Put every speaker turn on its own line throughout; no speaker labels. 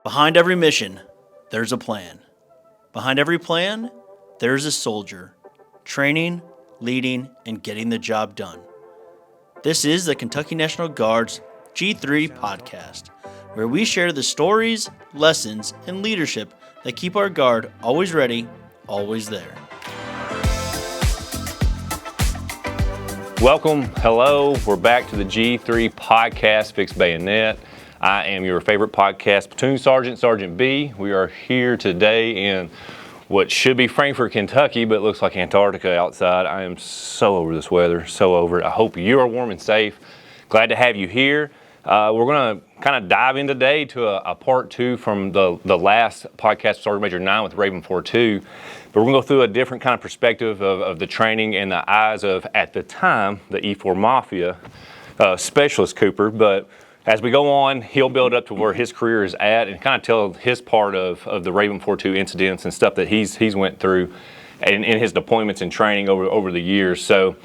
Behind every mission, there's a plan. Behind every plan, there's a soldier, training, leading, and getting the job done. This is the Kentucky National Guard's G3 podcast, where we share the stories, lessons, and leadership that keep our Guard always ready, always there.
Welcome, hello, we're back to the G3 podcast, Fixed Bayonet. I am your favorite podcast, Platoon Sergeant, Sergeant B. We are here today in what should be Frankfort, Kentucky, but it looks like Antarctica outside. I am so over this weather, so over it. I hope you are warm and safe. Glad to have you here. We're going to kind of dive in today to a part two from the last podcast, Sergeant Major 9 with Raven 4-2. But we're going to go through a different kind of perspective of the training and the eyes of, at the time, the E4 Mafia Specialist Cooper. But as we go on, he'll build up to where his career is at and kind of tell his part of the Raven 4-2 incidents and stuff that he's went through in his deployments and training over the years. So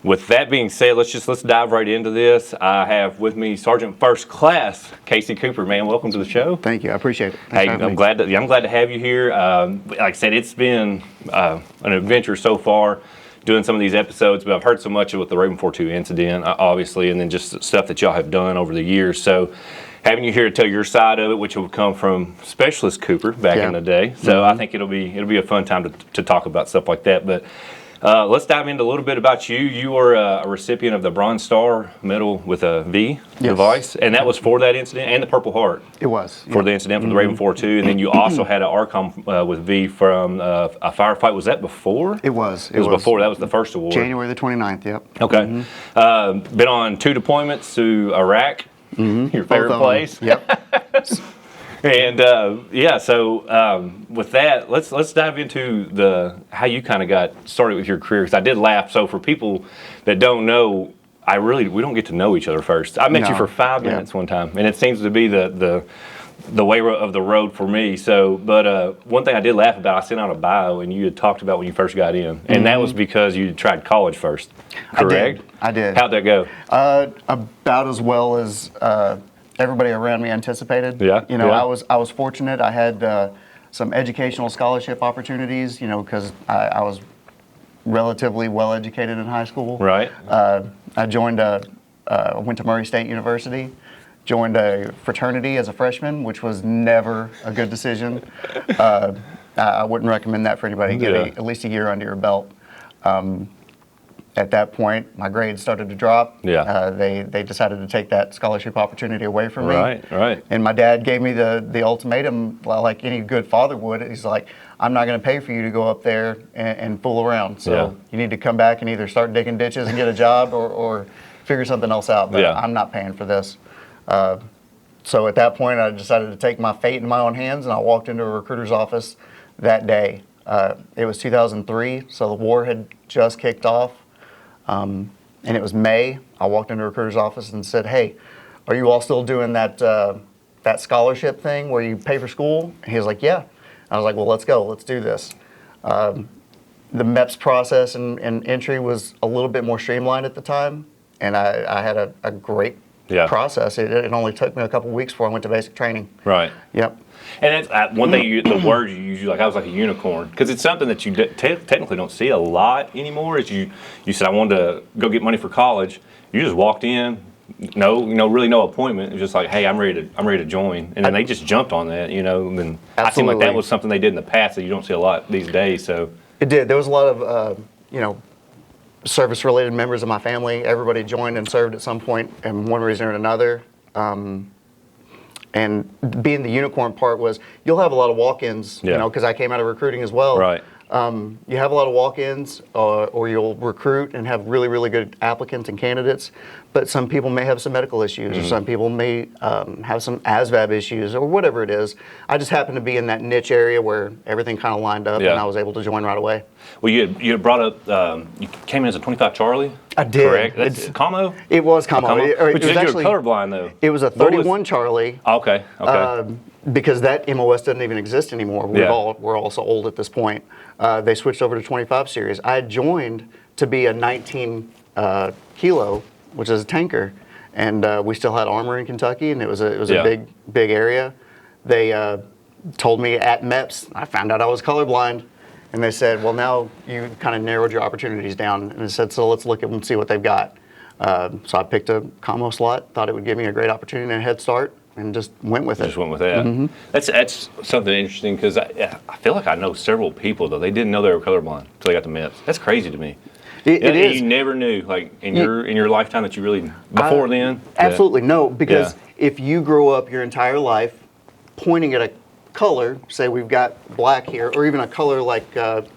with that being said, let's dive right into this. I have with me Sergeant First Class Casey Cooper. Man, welcome to the show.
Thank you. I appreciate it.
Hey, I'm glad to have you here. Like I said, it's been an adventure so far doing some of these episodes, but I've heard so much with the Raven 4-2 incident, obviously, and then just stuff that y'all have done over the years. So having you here to tell your side of it, which will come from Specialist Cooper back in the day. So I think it'll be a fun time to talk about stuff like that. But let's dive into a little bit about you. You are a recipient of the Bronze Star Medal with a V device, and that was for that incident, and the Purple Heart.
It was.
For the incident from the Raven 4-2, and then you also had an ARCOM with V from a firefight. Was that before?
It was.
It was before. That was the first award.
January the 29th, yep.
Okay. Been on 2 deployments to Iraq, your favorite place.
Yep.
And so with that, let's dive into how you kind of got started with your career, because I did laugh. So for people that don't know, we don't get to know each other first. I met you for 5 minutes one time, and it seems to be the way of the road for me. So, but one thing I did laugh about, I sent out a bio, and you had talked about when you first got in, and that was because you tried college first, correct?
I did.
How'd that go?
About as well as everybody around me anticipated.
Yeah.
You know, I was fortunate. I had some educational scholarship opportunities, you know, because I was relatively well educated in high school.
Right.
I went to Murray State University, joined a fraternity as a freshman, which was never a good decision. I wouldn't recommend that for anybody. Get at least a year under your belt. At that point, my grades started to drop.
Yeah.
They decided to take that scholarship opportunity away from me.
Right.
And my dad gave me the ultimatum, like any good father would. He's like, I'm not going to pay for you to go up there and fool around. So you need to come back and either start digging ditches and get a job or figure something else out. But I'm not paying for this. So at that point, I decided to take my fate in my own hands, and I walked into a recruiter's office that day. It was 2003, so the war had just kicked off. And it was May. I walked into a recruiter's office and said, "Hey, are you all still doing that scholarship thing where you pay for school?" And he was like, "Yeah." I was like, "Well, let's go. Let's do this." The MEPS process and entry was a little bit more streamlined at the time, and I had a great process. It only took me a couple weeks before I went to basic training.
Right.
Yep.
And it's, one thing, the word you use, like I was like a unicorn, because it's something that you technically don't see a lot anymore. Is you said I wanted to go get money for college. You just walked in, really no appointment. It was just like, hey, I'm ready to join, and then they just jumped on that, And I seem like that was something they did in the past that you don't see a lot these days. So it
did. There was a lot of service-related members of my family. Everybody joined and served at some point, in one reason or another. And being the unicorn part was, you'll have a lot of walk-ins, because I came out of recruiting as well.
Right.
You have a lot of walk-ins, or you'll recruit and have really, really good applicants and candidates, but some people may have some medical issues, or some people may have some ASVAB issues, or whatever it is. I just happened to be in that niche area where everything kind of lined up, and I was able to join right away.
Well, you had brought up, you came in as a 25 Charlie?
I did.
Correct? That's Camo?
It was Camo.
But you were colorblind, though.
It was a 31 Charlie.
Okay.
Because that MOS doesn't even exist anymore. We're all so old at this point. They switched over to 25 series. I had joined to be a 19 kilo, which is a tanker, and we still had armor in Kentucky, and it was a big area. they told me at MEPS, I found out I was colorblind. And they said, well, now you kind of narrowed your opportunities down. And they said, so let's look at them and see what they've got. So I picked a commo slot, thought it would give me a great opportunity and a head start, and just went with it.
Just went with that. That's something interesting, because I feel like I know several people, though, they didn't know they were colorblind until they got the MEPS. That's crazy to me.
It is.
You never knew, like, in your lifetime, that you really, before then?
Absolutely, no, because if you grow up your entire life pointing at a color, say we've got black here, or even a color like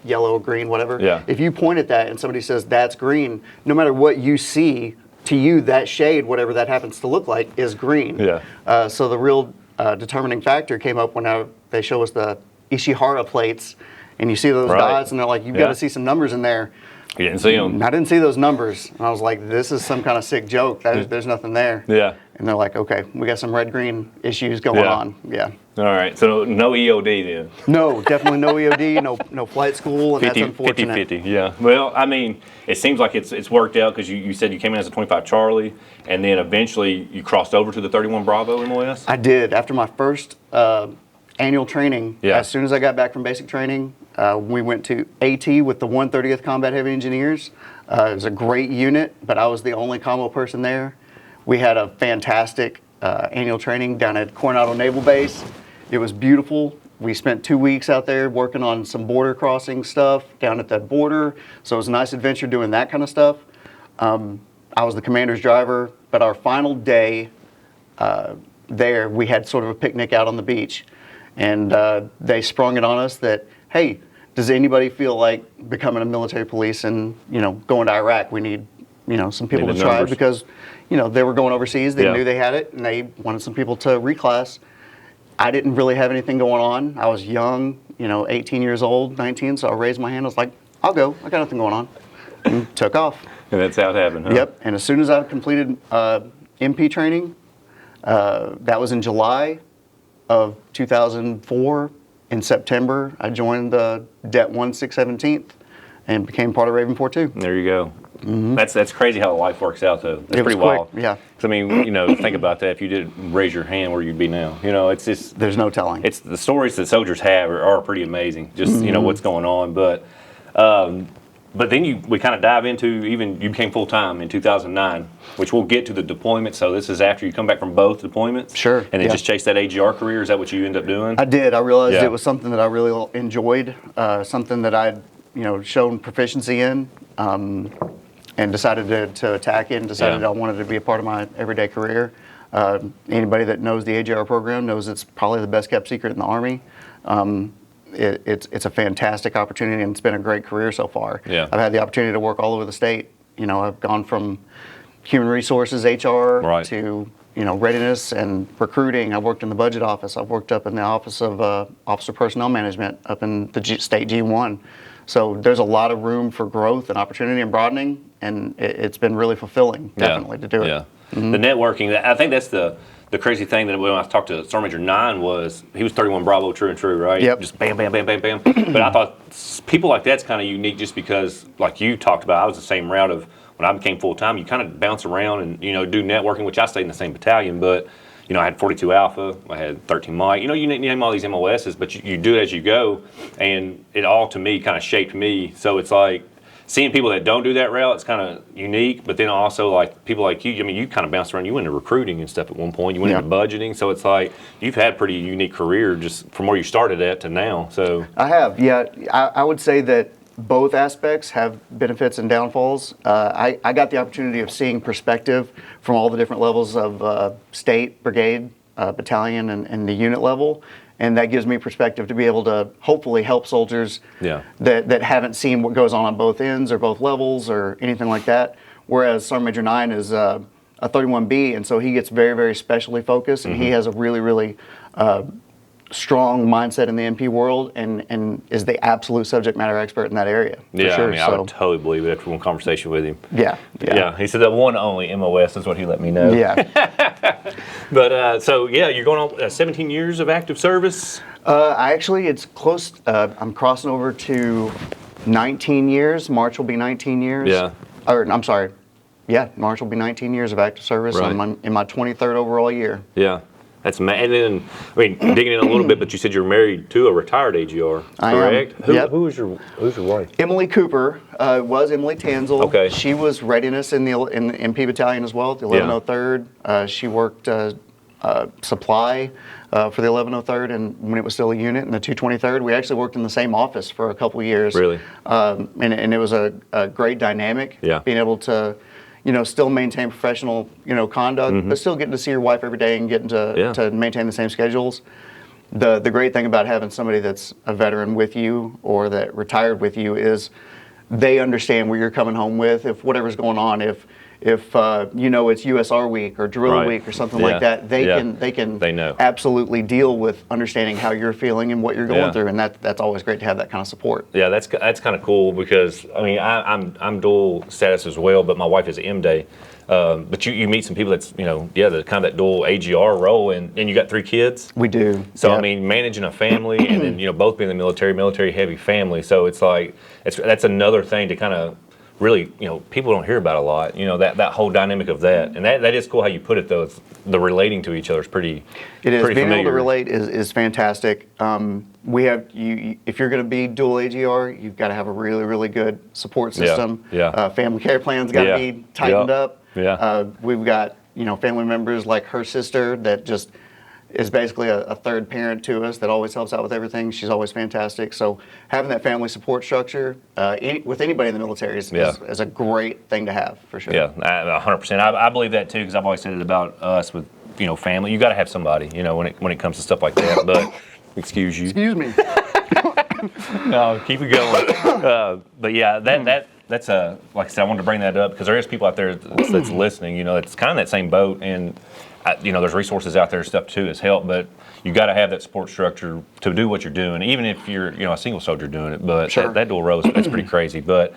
yellow, green, whatever.
Yeah.
If you point at that and somebody says that's green, no matter what you see, to you that shade, whatever that happens to look like, is green.
Yeah.
So the real determining factor came up when they show us the Ishihara plates, and you see those dots, and they're like, you've got to see some numbers in there.
You didn't see them.
I didn't see those numbers, and I was like, this is some kind of sick joke. There's nothing there.
Yeah.
And they're like, okay, we got some red-green issues going on. Yeah.
All right, so no EOD then?
No, definitely no EOD, no flight school, and
50,
that's unfortunate.
50-50, yeah. Well, I mean, it seems like it's worked out, because you said you came in as a 25 Charlie, and then eventually you crossed over to the 31 Bravo MOS?
I did. After my first annual training, as soon as I got back from basic training, we went to AT with the 130th Combat Heavy Engineers. It was a great unit, but I was the only combo person there. We had a fantastic annual training down at Coronado Naval Base. It was beautiful. We spent 2 weeks out there working on some border crossing stuff down at that border. So it was a nice adventure doing that kind of stuff. I was the commander's driver, but our final day there, we had sort of a picnic out on the beach. And they sprung it on us that, hey, does anybody feel like becoming a military police and, going to Iraq? We need, some people to try, because, they were going overseas. They knew they had it, and they wanted some people to reclass. I didn't really have anything going on. I was young, 18 years old, 19, so I raised my hand. I was like, I'll go. I got nothing going on. And took off.
And that's how it happened, huh?
Yep. And as soon as I completed MP training, that was in July of 2004. In September, I joined the Det 1 617th and became part of Raven 4-2.
There you go. That's crazy how life works out, though. It's pretty
quick,
wild.
yeah.
'Cause, I mean, think about that. If you did raise your hand, where you'd be now. It's just,
there's no telling.
It's the stories that soldiers have are pretty amazing. Just what's going on, but then we kind of dive into, even you became full time in 2009, which we'll get to the deployment. So this is after you come back from both deployments.
Sure.
And then just chase that AGR career. Is that what you end up doing?
I did. I realized it was something that I really enjoyed, something that I'd shown proficiency in. And decided to attack it, and decided I wanted to be a part of my everyday career. Anybody that knows the AJR program knows it's probably the best kept secret in the Army. It's a fantastic opportunity, and it's been a great career so far.
Yeah.
I've had the opportunity to work all over the state. I've gone from human resources, HR, to readiness and recruiting. I've worked in the budget office. I've worked up in the office of officer personnel management up in the state G1. So there's a lot of room for growth and opportunity and broadening, and it's been really fulfilling, definitely, to do it.
Yeah. The networking, I think that's the crazy thing that when I talked to Sergeant Major 9 was, he was 31 Bravo, true and true, right?
Yep.
Just bam, bam, bam, bam, bam. But I thought people like that's kind of unique, just because, like you talked about, I was the same route of when I became full-time, you kind of bounce around and, do networking, which I stayed in the same battalion, but I had 42 Alpha, I had 13 Mike. You name all these MOSs, but you do it as you go, and it all, to me, kind of shaped me. So it's like, seeing people that don't do that route, it's kind of unique, but then also, like, people like you, you kind of bounced around. You went into recruiting and stuff at one point. You went into budgeting, so it's like, you've had a pretty unique career just from where you started at to now, so.
I have, yeah. I would say that both aspects have benefits and downfalls. I got the opportunity of seeing perspective from all the different levels of state, brigade, battalion, and the unit level. And that gives me perspective to be able to hopefully help soldiers that haven't seen what goes on both ends or both levels or anything like that. Whereas Sergeant Major 9 is a 31B, and so he gets very, very specially focused, and he has a really, really strong mindset in the MP world, and is the absolute subject matter expert in that area.
Yeah,
sure.
I would totally believe it after one conversation with him.
Yeah.
He said that one only MOS is what he let me know.
Yeah.
But you're going on 17 years of active service.
It's close. I'm crossing over to 19 years. March will be 19 years.
Yeah.
Or I'm sorry. Yeah, March will be 19 years of active service.
Right.
I'm in my 23rd overall year.
Yeah. That's and then, I mean, digging in a little bit, but you said you're married to a retired AGR, correct?
I am.
Who's your wife?
Emily Cooper was Emily Tanzel.
Okay.
She was readiness in the MP battalion as well, the 1103rd. She worked supply for the 1103rd, and when it was still a unit, in the 223rd. We actually worked in the same office for a couple of years.
Really?
And it was a great dynamic.
Yeah.
Being able to, still maintain professional, conduct, but still getting to see your wife every day and getting to maintain the same schedules. The great thing about having somebody that's a veteran with you or that retired with you is they understand where you're coming home with. If whatever's going on, if it's USR week or drill week or something like that, they can
know.
absolutely deal with understanding how you're feeling and what you're going through, and that's always great to have that kind of support.
Yeah, that's kind of cool because I mean I'm dual status as well, but my wife is M-Day. But you meet some people that's the kind of that dual AGR role, and you got 3 kids.
We do.
So I mean, managing a family and then both being in the military heavy family. So it's like that's another thing to kind of really people don't hear about a lot. That whole dynamic of that, and that is cool how you put it though. It's the relating to each other is pretty.
It is
pretty
being
familiar.
able to relate is fantastic. We have if you're going to be dual AGR, you've got to have a really really good support system. Family care plan's got to be tightened up. We've got family members like her sister that just is basically a third parent to us that always helps out with everything. She's always fantastic. So having that family support structure with anybody in the military is a great thing to have for sure.
Yeah, 100%. I believe that too because I've always said it about us with family. You got to have somebody when it comes to stuff like that. But excuse you.
Excuse me.
No, keep it going. But yeah, that's like I said, I wanted to bring that up because there is people out there that's listening. It's kind of that same boat, and there's resources out there, stuff too, as help. But you got to have that support structure to do what you're doing, even if you're a single soldier doing it. But that dual role that's pretty crazy. But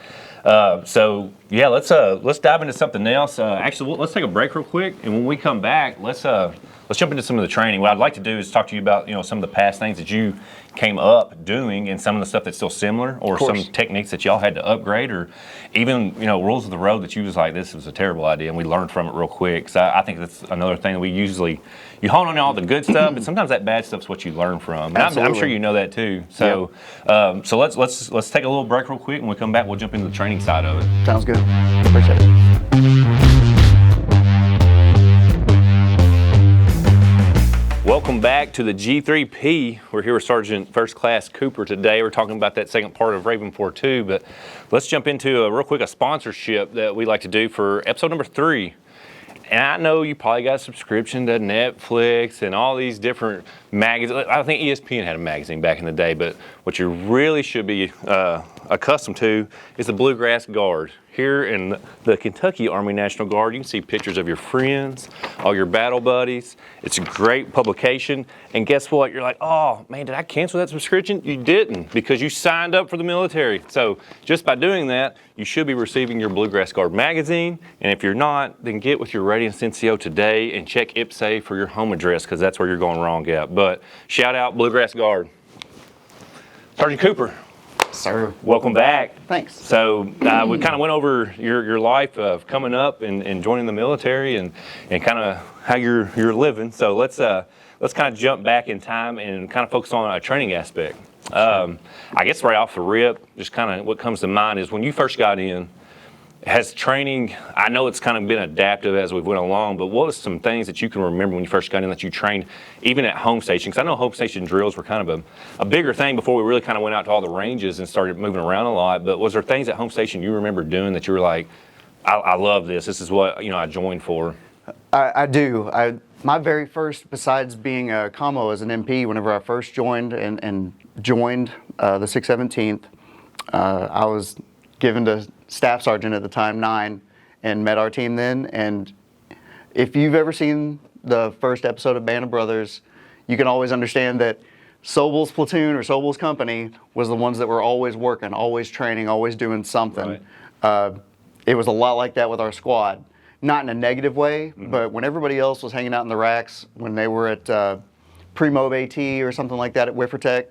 so yeah, let's dive into something else. Actually, let's take a break real quick, and when we come back, let's jump into some of the training. What I'd like to do is talk to you about some of the past things that you came up doing and some of the stuff that's still similar or some techniques that y'all had to upgrade or even rules of the road that you was like, this was a terrible idea, and we learned from it real quick. So I think that's another thing that we usually, you hone on all the good stuff, but sometimes that bad stuff's what you learn from. And I'm sure you know that too. So so let's take a little break real quick, and when we come back we'll jump into the training side of it.
Sounds good. Appreciate it.
Welcome back to the G3P. We're here with Sergeant First Class Cooper today. We're talking about that second part of Raven 4-2, but let's jump into a sponsorship that we like to do for episode number 3. And I know you probably got a subscription to Netflix and all these different magazines. I think ESPN had a magazine back in the day, but what you really should be accustomed to is the Bluegrass Guard. Here in the Kentucky Army National Guard, you can see pictures of your friends, all your battle buddies. It's a great publication. And guess what? You're like, oh, man, did I cancel that subscription? You didn't, because you signed up for the military. So just by doing that, you should be receiving your Bluegrass Guard magazine. And if you're not, then get with your Readiness NCO today and check IPSA for your home address, because that's where you're going wrong at. But shout out Bluegrass Guard. Sergeant Cooper.
Sir.
Welcome back.
Thanks.
So we kind of went over your life of coming up and joining the military and kind of how you're living. So let's kind of jump back in time and kind of focus on a training aspect. I guess right off the rip, just kind of what comes to mind is when you first got in, has training, I know it's kind of been adaptive as we've went along, but what was some things that you can remember when you first got in that you trained even at home station? Because I know home station drills were kind of a bigger thing before we really kind of went out to all the ranges and started moving around a lot. But was there things at home station you remember doing that you were like, I love this. This is what I joined for?
I do. My very first, besides being a commo as an MP, whenever I first joined and joined the 617th, I was given to Staff Sergeant at the time, 9, and met our team then. And if you've ever seen the first episode of Band of Brothers, you can always understand that Sobel's platoon or Sobel's company was the ones that were always working, always training, always doing something. Right. It was a lot like that with our squad. Not in a negative way, but when everybody else was hanging out in the racks, when they were at Pre-Mob AT or something like that at Wiffertech,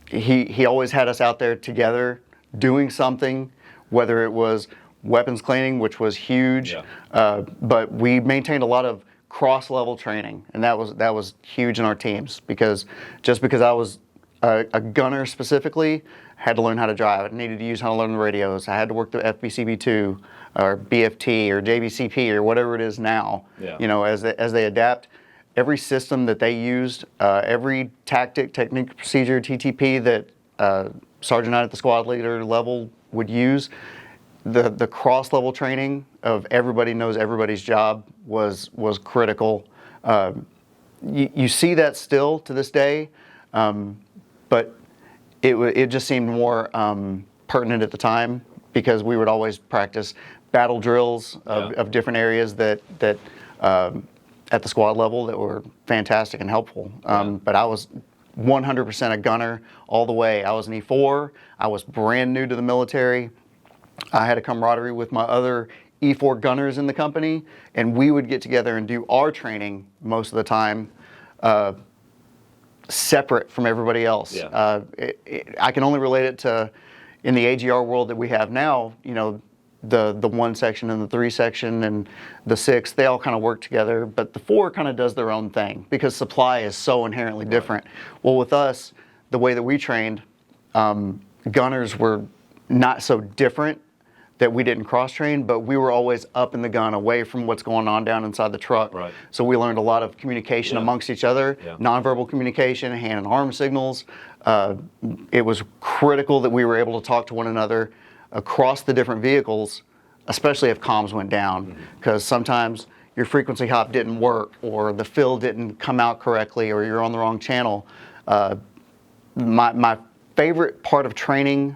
he always had us out there together doing something, whether it was weapons cleaning, which was huge, but we maintained a lot of cross-level training, and that was huge in our teams, because just because I was a gunner specifically, I had to learn how to drive. I needed to use how to learn the radios. I had to work the FBCB2 or BFT or JVCP or whatever it is now.
Yeah.
You know, as they adapt, every system that they used, every tactic, technique, procedure, TTP that Sergeant at the squad leader level would use, the cross-level training of everybody knows everybody's job was critical. You see that still to this day, but it just seemed more pertinent at the time, because we would always practice battle drills of different areas that at the squad level that were fantastic and helpful. But I was 100% a gunner all the way. I was an E4. I was brand new to the military. I had a camaraderie with my other E4 gunners in the company, and we would get together and do our training most of the time separate from everybody else.
Yeah.
I can only relate it to, in the AGR world that we have now, you know, the 1 section and the 3 section and the 6, they all kind of work together, but the 4 kind of does their own thing because supply is so inherently different. Well, with us, the way that we trained, gunners were not so different that we didn't cross-train, but we were always up in the gun, away from what's going on down inside the truck.
Right.
So we learned a lot of communication amongst each other, nonverbal communication, hand and arm signals. It was critical that we were able to talk to one another across the different vehicles, especially if comms went down, because sometimes your frequency hop didn't work, or the fill didn't come out correctly, or you're on the wrong channel. My favorite part of training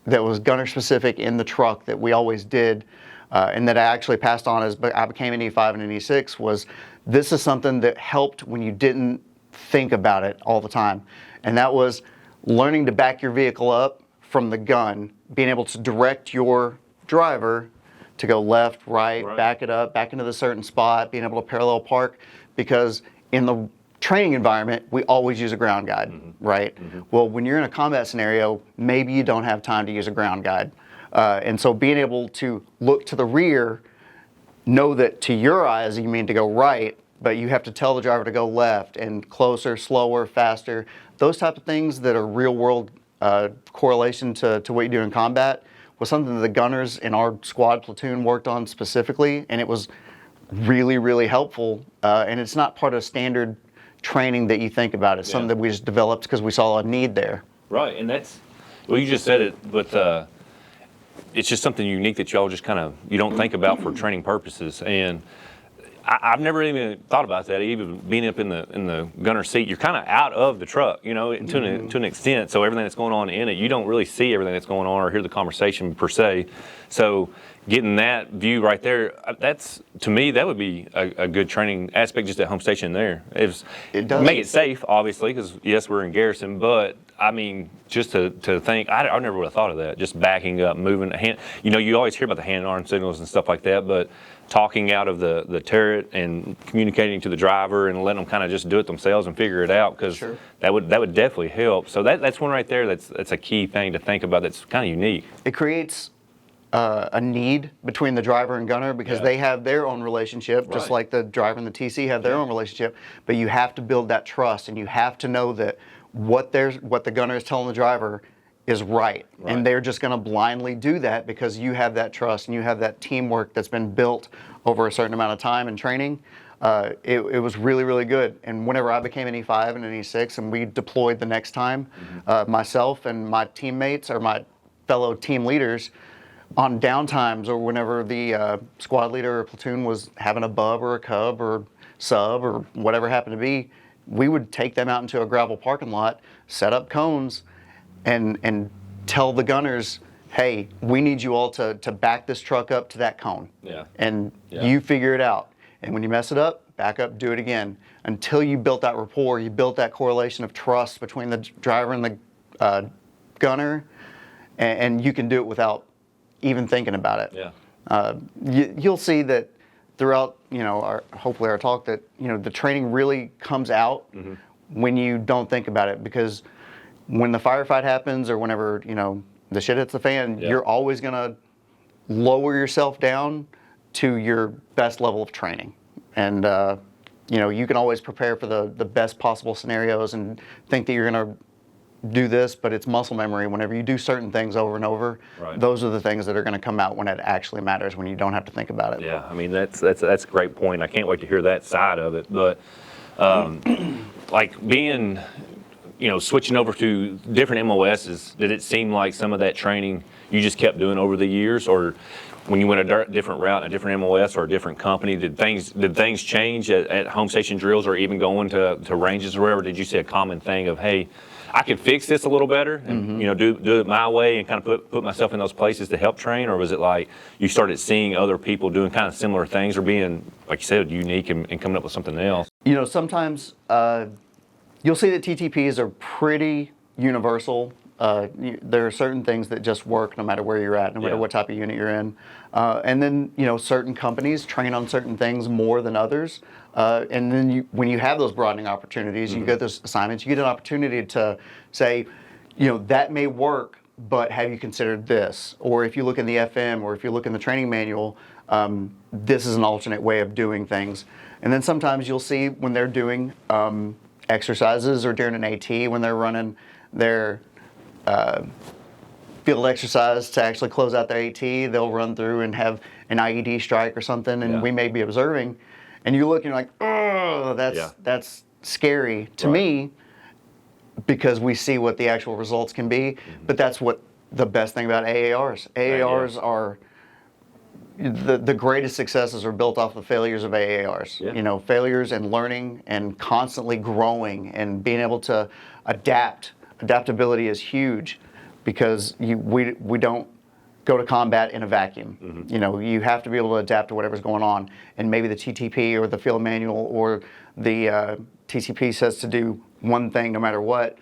that was gunner specific in the truck that we always did, and that I actually passed on as I became an E5 and an E6, was this is something that helped when you didn't think about it all the time. And that was learning to back your vehicle up from the gun, being able to direct your driver to go left, right, back it up, back into the certain spot, being able to parallel park, because in the training environment, we always use a ground guide, right? Well, when you're in a combat scenario, maybe you don't have time to use a ground guide. And so being able to look to the rear, know that to your eyes you mean to go right, but you have to tell the driver to go left, and closer, slower, faster. Those type of things that are real world correlation to what you do in combat was something that the gunners in our squad platoon worked on specifically, and it was really, really helpful. And it's not part of standard training that you think about. It's something that we just developed because we saw a need there.
Right, and that's, well, you just said it, but it's just something unique that y'all just kind of, you don't think about for training purposes. And I've never even thought about that, even being up in the gunner seat. You're kind of out of the truck, you know, to an extent. So everything that's going on in it, you don't really see everything that's going on or hear the conversation per se. So getting that view right there, that's, to me, that would be a good training aspect just at home station there. It does make it safe, obviously, because yes, we're in garrison, but I mean, just to think, I never would have thought of that. Just backing up, moving a hand. You know, you always hear about the hand and arm signals and stuff like that, but talking out of the turret and communicating to the driver and letting them kind of just do it themselves and figure it out, because that would definitely help. So that's one right there. That's a key thing to think about. That's kind of unique.
It creates a need between the driver and gunner, because they have their own relationship, just like the driver and the TC have their own relationship. But you have to build that trust, and you have to know that what the gunner is telling the driver is right. And they're just going to blindly do that because you have that trust and you have that teamwork that's been built over a certain amount of time and training. It was really, really good. And whenever I became an E5 and an E6 and we deployed the next time, myself and my teammates or my fellow team leaders, on downtimes or whenever the squad leader or platoon was having a bub or a cub or sub or whatever happened to be, we would take them out into a gravel parking lot, set up cones, and tell the gunners, hey, we need you all to back this truck up to that cone. And you figure it out. And when you mess it up, back up, do it again. Until you built that rapport, you built that correlation of trust between the driver and the gunner, and you can do it without even thinking about it. You'll see that throughout, you know, hopefully our talk, that, you know, the training really comes out when you don't think about it, because when the firefight happens or whenever, you know, the shit hits the fan, you're always gonna lower yourself down to your best level of training. And You can always prepare for the best possible scenarios and think that you're going to do this, but it's muscle memory. Whenever you do certain things over and over, those are the things that are going to come out when it actually matters, when you don't have to think about it.
Yeah, I mean, that's a great point. I can't wait to hear that side of it. But like being, switching over to different MOSs, did it seem like some of that training you just kept doing over the years, or when you went a different route, a different MOS or a different company, did things change at home station drills, or even going to ranges or wherever? Did you see a common thing of, hey, I could fix this a little better and do it my way and kind of put myself in those places to help train? Or was it like you started seeing other people doing kind of similar things, or being, like you said, unique and coming up with something else?
Sometimes you'll see that TTPs are pretty universal. There are certain things that just work no matter where you're at, no matter what type of unit you're in. And then, certain companies train on certain things more than others. And then when you have those broadening opportunities, you get those assignments, you get an opportunity to say, that may work, but have you considered this? Or if you look in the FM, or if you look in the training manual, this is an alternate way of doing things. And then sometimes you'll see when they're doing exercises, or during an AT, when they're running their field exercise to actually close out their AT, they'll run through and have an IED strike or something, and we may be observing, and you look and you're like, oh, that's scary to me, because we see what the actual results can be. But that's what the best thing about AARs. AARs are the greatest successes are built off the failures of AARs. Failures and learning and constantly growing and being able to adapt. Adaptability is huge, because we don't go to combat in a vacuum. You have to be able to adapt to whatever's going on. And maybe the TTP or the field manual or the TCP says to do one thing no matter what.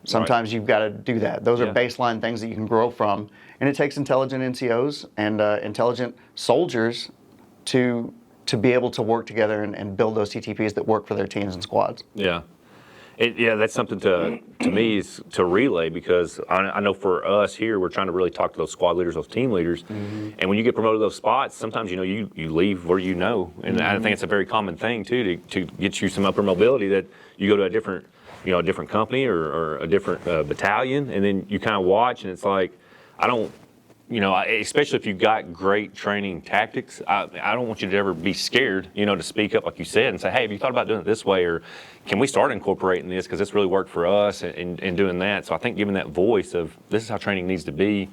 Sometimes you've got to do that. Those are baseline things that you can grow from. And it takes intelligent NCOs and intelligent soldiers to be able to work together and build those TTPs that work for their teams and squads.
Yeah. That's something to me is to relay, because I know for us here, we're trying to really talk to those squad leaders, those team leaders. And when you get promoted to those spots, sometimes, you leave where and I think it's a very common thing too, to get you some upper mobility, that you go to a different company or a different battalion, and then you kind of watch, and it's like, I don't, especially if you've got great training tactics, I don't want you to ever be scared, to speak up, like you said, and say, hey, have you thought about doing it this way? Or can we start incorporating this, because this really worked for us, and doing that. So I think giving that voice of, this is how training needs to be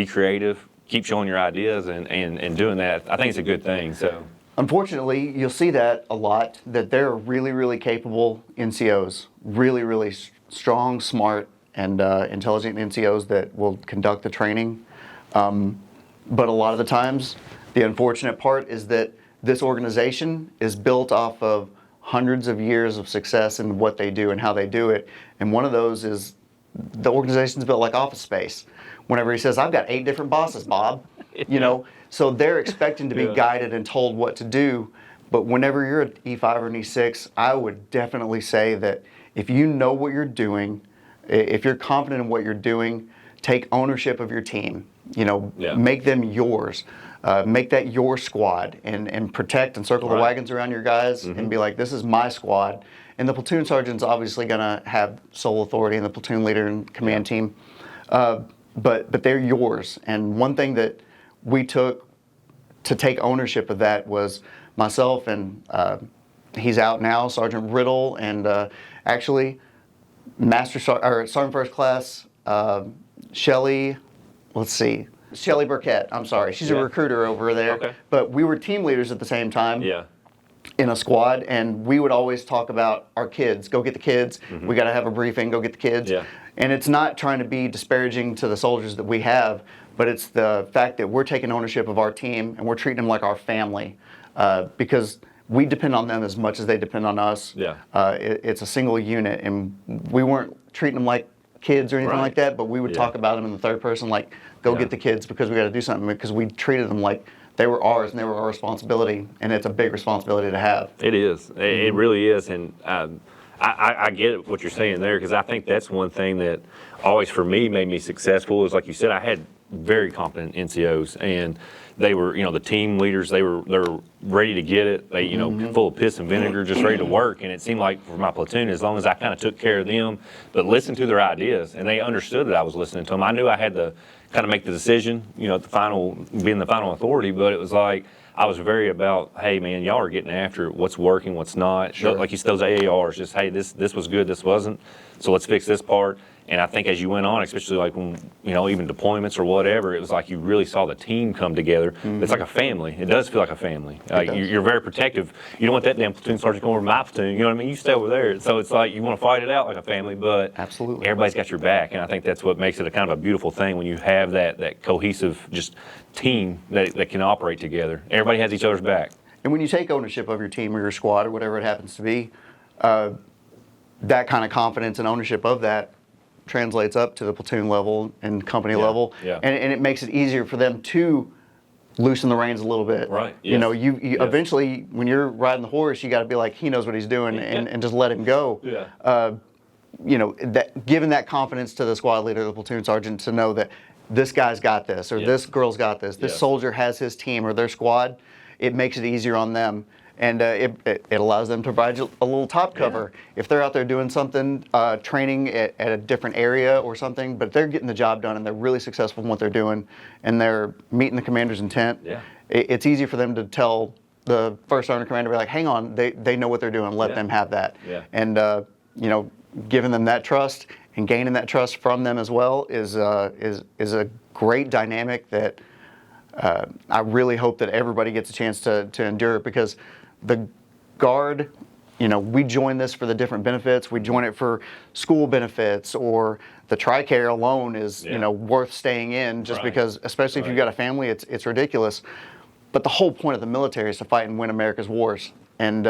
creative, keep showing your ideas, and doing that, I think it's a good thing. So
unfortunately, you'll see that a lot, that there are really, really capable NCOs, really, really strong, smart, and intelligent NCOs that will conduct the training. But a lot of the times, the unfortunate part is that this organization is built off of hundreds of years of success in what they do and how they do it. And one of those is the organization's built like Office Space. Whenever he says, I've got 8 different bosses, Bob, so they're expecting to be guided and told what to do. But whenever you're at E5 or an E6, I would definitely say that if you know what you're doing, if you're confident in what you're doing, take ownership of your team. Make them yours. Make that your squad, and protect and circle the wagons around your guys, and be like, this is my squad. And the platoon sergeant's obviously going to have sole authority, and the platoon leader and command team. But they're yours. And one thing that we took to take ownership of that was myself, and he's out now, Sergeant Riddle, and actually Sergeant First Class Shelly Burkett, I'm sorry. She's a recruiter over there. Okay. But we were team leaders at the same time in a squad, and we would always talk about our kids. Go get the kids. We got to have a briefing. Go get the kids. And it's not trying to be disparaging to the soldiers that we have, but it's the fact that we're taking ownership of our team, and we're treating them like our family, because we depend on them as much as they depend on us. It's a single unit, and we weren't treating them like kids or anything like that, but we would talk about them in the third person, like, go get the kids, because we got to do something, because we treated them like they were ours and they were our responsibility, and it's a big responsibility to have.
It is. It really is. And I get what you're saying there, because I think that's one thing that always for me made me successful is, like you said, I had very competent NCOs, and they were, the team leaders. They were ready to get it. They, full of piss and vinegar, just ready to work. And it seemed like for my platoon, as long as I kind of took care of them, but listened to their ideas, and they understood that I was listening to them. I knew I had to kind of make the decision, at the final, being the final authority. But it was like I was very about, hey man, y'all are getting after it. What's working, what's not.
Sure.
Like you said, those AARs, just hey, this was good, this wasn't. So let's fix this part. And I think as you went on, especially like when, even deployments or whatever, it was like you really saw the team come together. It's like a family. It does feel like a family. Like you're very protective. You don't want that damn platoon sergeant going over my platoon. You know what I mean? You stay over there. So it's like you want to fight it out like a family, but
Absolutely.
Everybody's got your back. And I think that's what makes it a kind of a beautiful thing when you have that cohesive just team that can operate together. Everybody has each other's back.
And when you take ownership of your team or your squad or whatever it happens to be, that kind of confidence and ownership of that translates up to the platoon level and company level, and it makes it easier for them to loosen the reins a little bit.
Right.
You
Yes.
you eventually, when you're riding the horse, you got to be like, he knows what he's doing, and just let him go.
Yeah.
That giving that confidence to the squad leader, the platoon sergeant, to know that this guy's got this, or this girl's got this, this soldier has his team or their squad, it makes it easier on them. And it allows them to provide a little top cover. If they're out there doing something, training at a different area or something, but they're getting the job done and they're really successful in what they're doing, and they're meeting the commander's intent, it's easy for them to tell the first sergeant commander, like, hang on, they know what they're doing, let them have that. And, giving them that trust and gaining that trust from them as well is a great dynamic that I really hope that everybody gets a chance to endure, because the Guard, we join this for the different benefits. We join it for school benefits, or the TRICARE alone is, worth staying in just because, especially if you've got a family, it's ridiculous. But the whole point of the military is to fight and win America's wars. And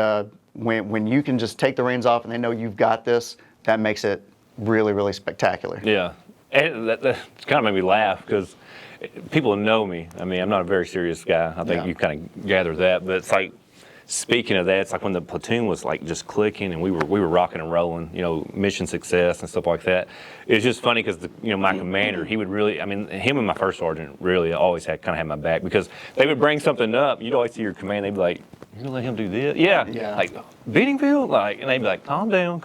when you can just take the reins off and they know you've got this, that makes it really, really spectacular.
Yeah. And that kind of made me laugh, because people know me. I mean, I'm not a very serious guy. I think you kind of gather that. But it's like, speaking of that, it's like when the platoon was like just clicking and we were rocking and rolling, mission success and stuff like that. It was just funny because my commander, he would really, him and my first sergeant really always kind of had my back, because they would bring something up. You'd always see your command, they'd be like, "You're gonna let him do this?" Yeah. Like Benningfield, and they'd be like, calm down.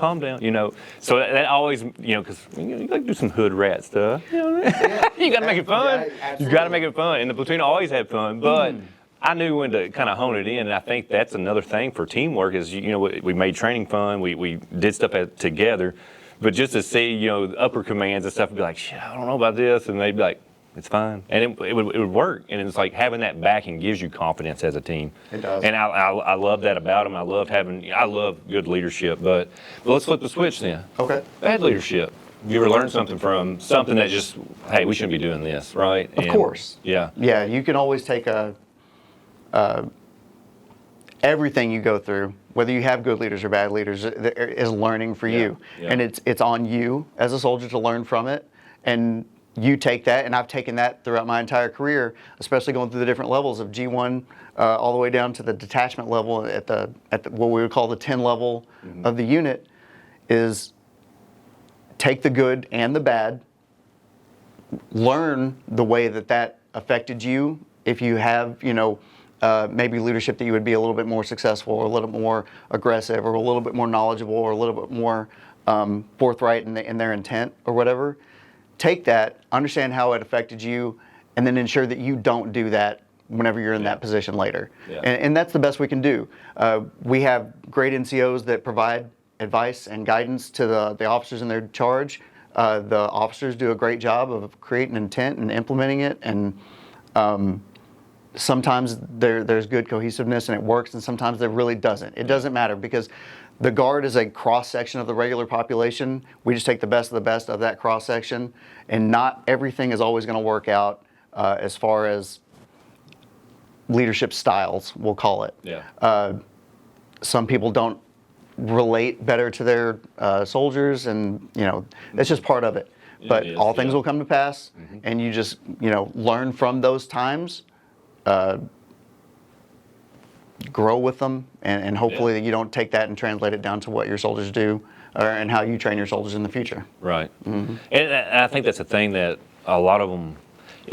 So that always, because you like to do some hood rat stuff. You gotta make it fun. You gotta make it fun, and the platoon always had fun, but. I knew when to kind of hone it in, and I think that's another thing for teamwork is, we made training fun, we did stuff together, but just to see, upper commands and stuff would be like, shit, I don't know about this, and they'd be like, it's fine, and it would work, and it's like having that backing gives you confidence as a team.
It does.
And I love that about them. I love good leadership, but let's flip the switch then.
Okay.
Bad leadership. You ever learn something from something that just, hey, we shouldn't be doing this, right?
Of course.
Yeah.
Yeah, you can always take everything you go through, whether you have good leaders or bad leaders, is learning for you. And it's on you as a soldier to learn from it. And you take that, and I've taken that throughout my entire career, especially going through the different levels of G1 all the way down to the detachment level at the what we would call the 10 level of the unit, is take the good and the bad, learn the way that affected you. If you have, maybe leadership that you would be a little bit more successful, or a little bit more aggressive, or a little bit more knowledgeable, or a little bit more forthright in their intent or whatever. Take that, understand how it affected you, and then ensure that you don't do that whenever you're in that position later. And that's the best we can do. We have great NCOs that provide advice and guidance to the officers in their charge. The officers do a great job of creating intent and implementing it, and sometimes there's good cohesiveness and it works, and sometimes there really doesn't. It doesn't matter, because the Guard is a cross-section of the regular population. We just take the best of that cross-section, and not everything is always going to work out as far as leadership styles, we'll call it. Some people don't relate better to their soldiers, and that's just part of it. But all things will come to pass, and you just learn from those times, grow with them, and hopefully you don't take that and translate it down to what your soldiers do, and how you train your soldiers in the future.
Right. And I think that's a thing that a lot of them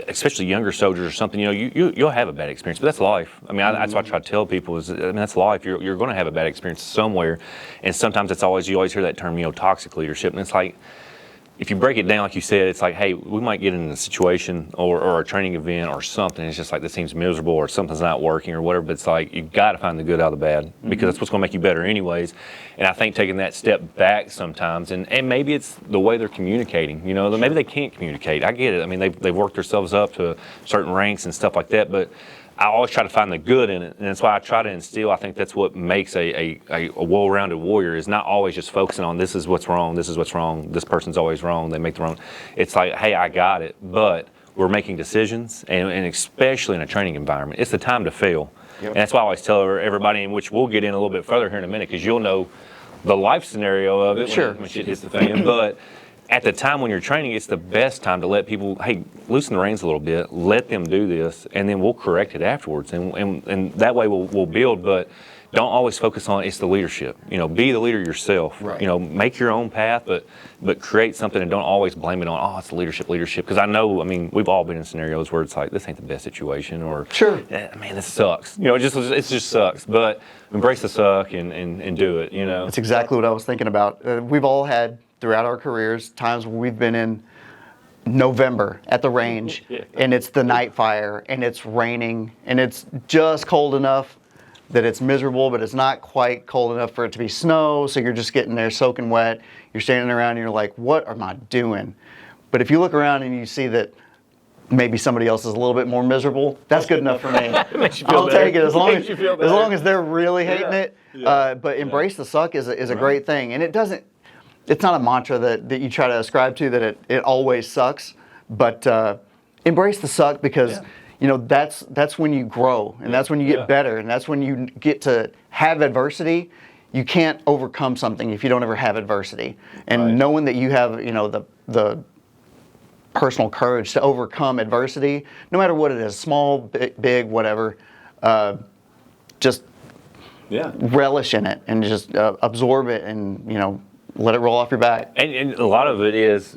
especially younger soldiers or something, you'll have a bad experience, but that's life. I mean, that's what I try to tell people is, that's life. You're going to have a bad experience somewhere, and sometimes you always hear that term, toxic leadership, and it's like, if you break it down, like you said, it's like, hey, we might get in a situation or a training event or something. It's just like, this seems miserable or something's not working or whatever. But it's like, you've got to find the good out of the bad, because that's what's going to make you better anyways. And I think taking that step back sometimes, and maybe it's the way they're communicating. Maybe they can't communicate. I get it. I mean, they've worked themselves up to certain ranks and stuff like that. But I always try to find the good in it, and that's why I try to instill. I think that's what makes a well-rounded warrior, is not always just focusing on this is what's wrong, this person's always wrong, they make the wrong. It's like, hey, I got it, but we're making decisions, and especially in a training environment, it's the time to fail. Yep. And that's why I always tell everybody, in which we'll get in a little bit further here in a minute, because you'll know the life scenario of it when shit hits the fan. But at the time when you're training, it's the best time to let people, hey, loosen the reins a little bit, let them do this, and then we'll correct it afterwards. And that way we'll build, but don't always focus on it's the leadership. Be the leader yourself.
Right.
Make your own path, but create something, and don't always blame it on, it's the leadership. Because I know, we've all been in scenarios where it's like, this ain't the best situation, or, man, this sucks. It just sucks. But embrace the suck and do it,
That's exactly what I was thinking about. We've all had, throughout our careers, times where we've been in November at the range, and it's the night fire, and it's raining, and it's just cold enough that it's miserable, but it's not quite cold enough for it to be snow, so you're just getting there soaking wet. You're standing around and you're like, what am I doing? But if you look around and you see that maybe somebody else is a little bit more miserable, that's good enough for me. I'll take it as long as they're really hating it. But embrace the suck is a great thing, and it's not a mantra that you try to ascribe to, that it always sucks, but embrace the suck, because that's when you grow, and that's when you get better, and that's when you get to have adversity. You can't overcome something if you don't ever have adversity. And knowing that you have the personal courage to overcome adversity, no matter what it is, small, big, whatever, just relish in it and just absorb it, and let it roll off your back.
And a lot of it is,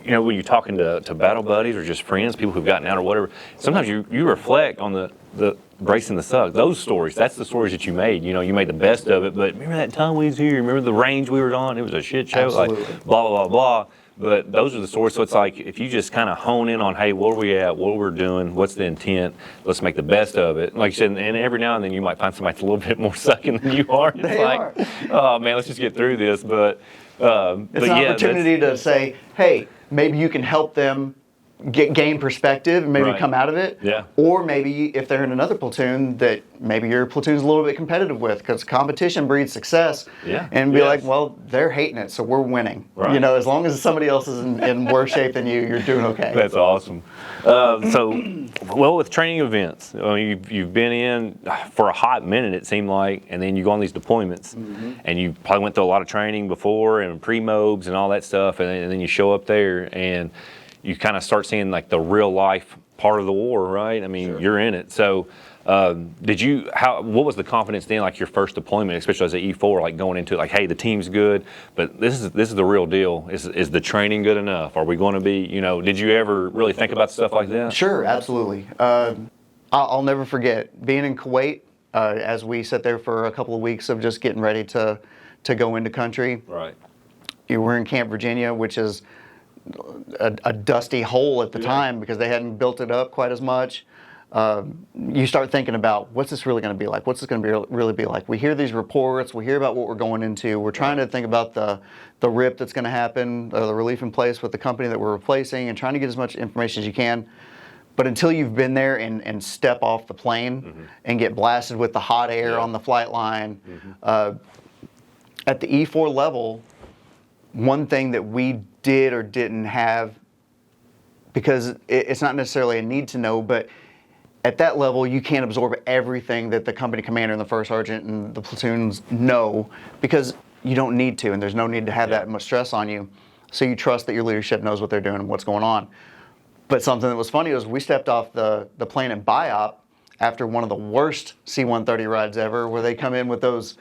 when you're talking to battle buddies or just friends, people who've gotten out or whatever, sometimes you reflect on the bracing the suck. Those stories, that's the stories that you made. You made the best of it, but remember that time we was here? Remember the range we were on? It was a shit show.
Absolutely.
Like, blah, blah, blah, blah. But those are the stories. So it's like, if you just kind of hone in on, hey, where are we at? What we're doing? What's the intent? Let's make the best of it. Like you said, and every now and then you might find somebody that's a little bit more sucking than you are. It's
They
like,
are.
oh man, let's just get through this. But
It's an opportunity to say, hey, maybe you can help them gain perspective and maybe come out of it.
Yeah.
Or maybe if they're in another platoon that maybe your platoon's a little bit competitive with, because competition breeds success.
Yeah.
And be like, well, they're hating it, so we're winning.
Right.
As long as somebody else is in worse shape than you, you're doing okay.
That's awesome. With training events, you've been in for a hot minute, it seemed like, and then you go on these deployments, and you probably went through a lot of training before and pre-mobs and all that stuff, and then you show up there and you kind of start seeing like the real life part of the war, right? You're in it. So what was the confidence then, like your first deployment, especially as an E4, like going into it, like, hey, the team's good, but this is the real deal. Is the training good enough? Are we going to be, did you ever really think about stuff like that?
Sure, absolutely. I'll never forget being in Kuwait as we sat there for a couple of weeks of just getting ready to go into country.
Right.
You were in Camp Virginia, which is a dusty hole at the time because they hadn't built it up quite as much. You start thinking about, what's this really going to be like? What's this going to really be like? We hear these reports, we hear about what we're going into. We're trying to think about the rip that's going to happen, the relief in place with the company that we're replacing, and trying to get as much information as you can. But until you've been there and step off the plane and get blasted with the hot air on the flight line, at the E4 level, one thing that we did or didn't have, because it's not necessarily a need to know, but at that level, you can't absorb everything that the company commander and the first sergeant and the platoons know, because you don't need to, and there's no need to have that much stress on you. So you trust that your leadership knows what they're doing and what's going on. But something that was funny was we stepped off the plane in BIOP after one of the worst C-130 rides ever, where they come in with those,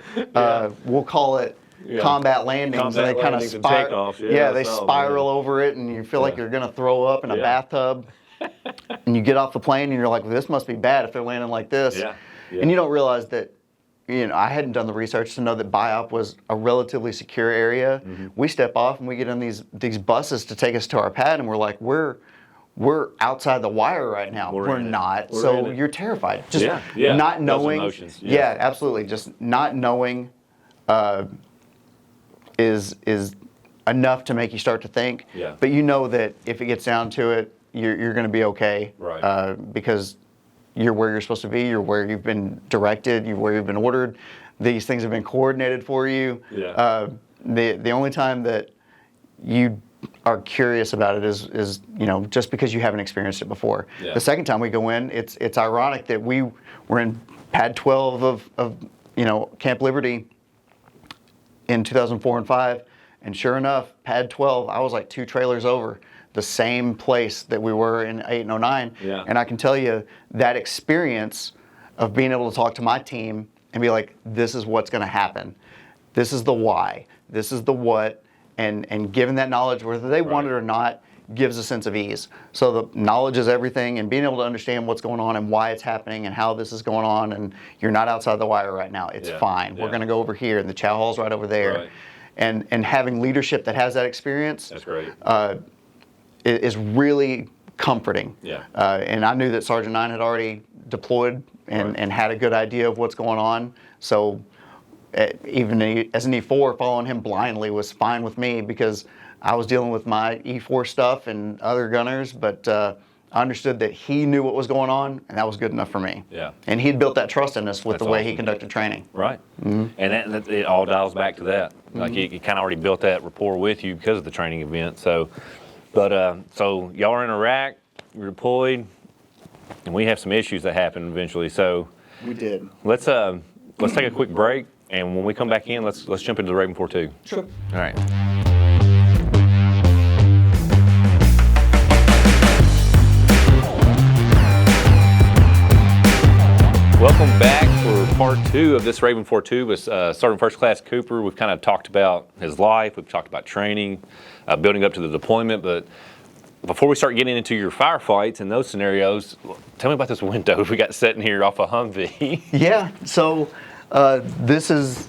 we'll call it combat landings, and they kind of spiral. They spiral over it, and you feel like you're going to throw up in a bathtub. and you get off the plane and you're like, well, this must be bad if they're landing like this.
Yeah.
And you don't realize that, I hadn't done the research to know that BIOP was a relatively secure area. We step off and we get on these buses to take us to our pad, and we're like, we're outside the wire right now. We're not. So you're terrified. Just not knowing.
Those emotions.
Yeah, absolutely. Just not knowing is enough to make you start to think.
Yeah.
But you know that if it gets down to it, you're going to be okay.
Right.
Because you're where you're supposed to be. You're where you've been directed. You're where you've been ordered. These things have been coordinated for you.
Yeah.
The only time that you are curious about it is just because you haven't experienced it before.
Yeah.
The second time we go in, it's ironic that we were in Pad 12 of Camp Liberty in 2004 and 5, and sure enough, Pad 12, I was like 2 trailers over the same place that we were in 8 and 09.
Yeah.
And I can tell you that experience of being able to talk to my team and be like, this is what's going to happen. This is the why. This is the what. And given that knowledge, whether they want it or not, gives a sense of ease. So the knowledge is everything, and being able to understand what's going on and why it's happening and how this is going on, and you're not outside the wire right now. It's fine. We're going to go over here, and the chow hall's right over there.
Right.
And having leadership that has that experience.
That's great.
Is really comforting.
Yeah.
And I knew that Sergeant 9 had already deployed and had a good idea of what's going on. So even as an E4, following him blindly was fine with me because I was dealing with my E4 stuff and other gunners, but I understood that he knew what was going on, and that was good enough for me.
Yeah.
And he'd built that trust in us with the way he
awesome.
conducted training.
Right. And that, it all dials back to that. Like he kind of already built that rapport with you because of the training event. So, so y'all are in Iraq, you're deployed, and we have some issues that happen eventually. So
We did.
let's take a quick break, and when we come back in, let's jump into the Raven 4-2.
Sure.
All right. Welcome back for part 2 of this Raven 4-2 with Sergeant First Class Cooper. We've kind of talked about his life, we've talked about training, building up to the deployment, but before we start getting into your firefights and those scenarios, tell me about this window we got sitting here off a Humvee.
Yeah, so this is,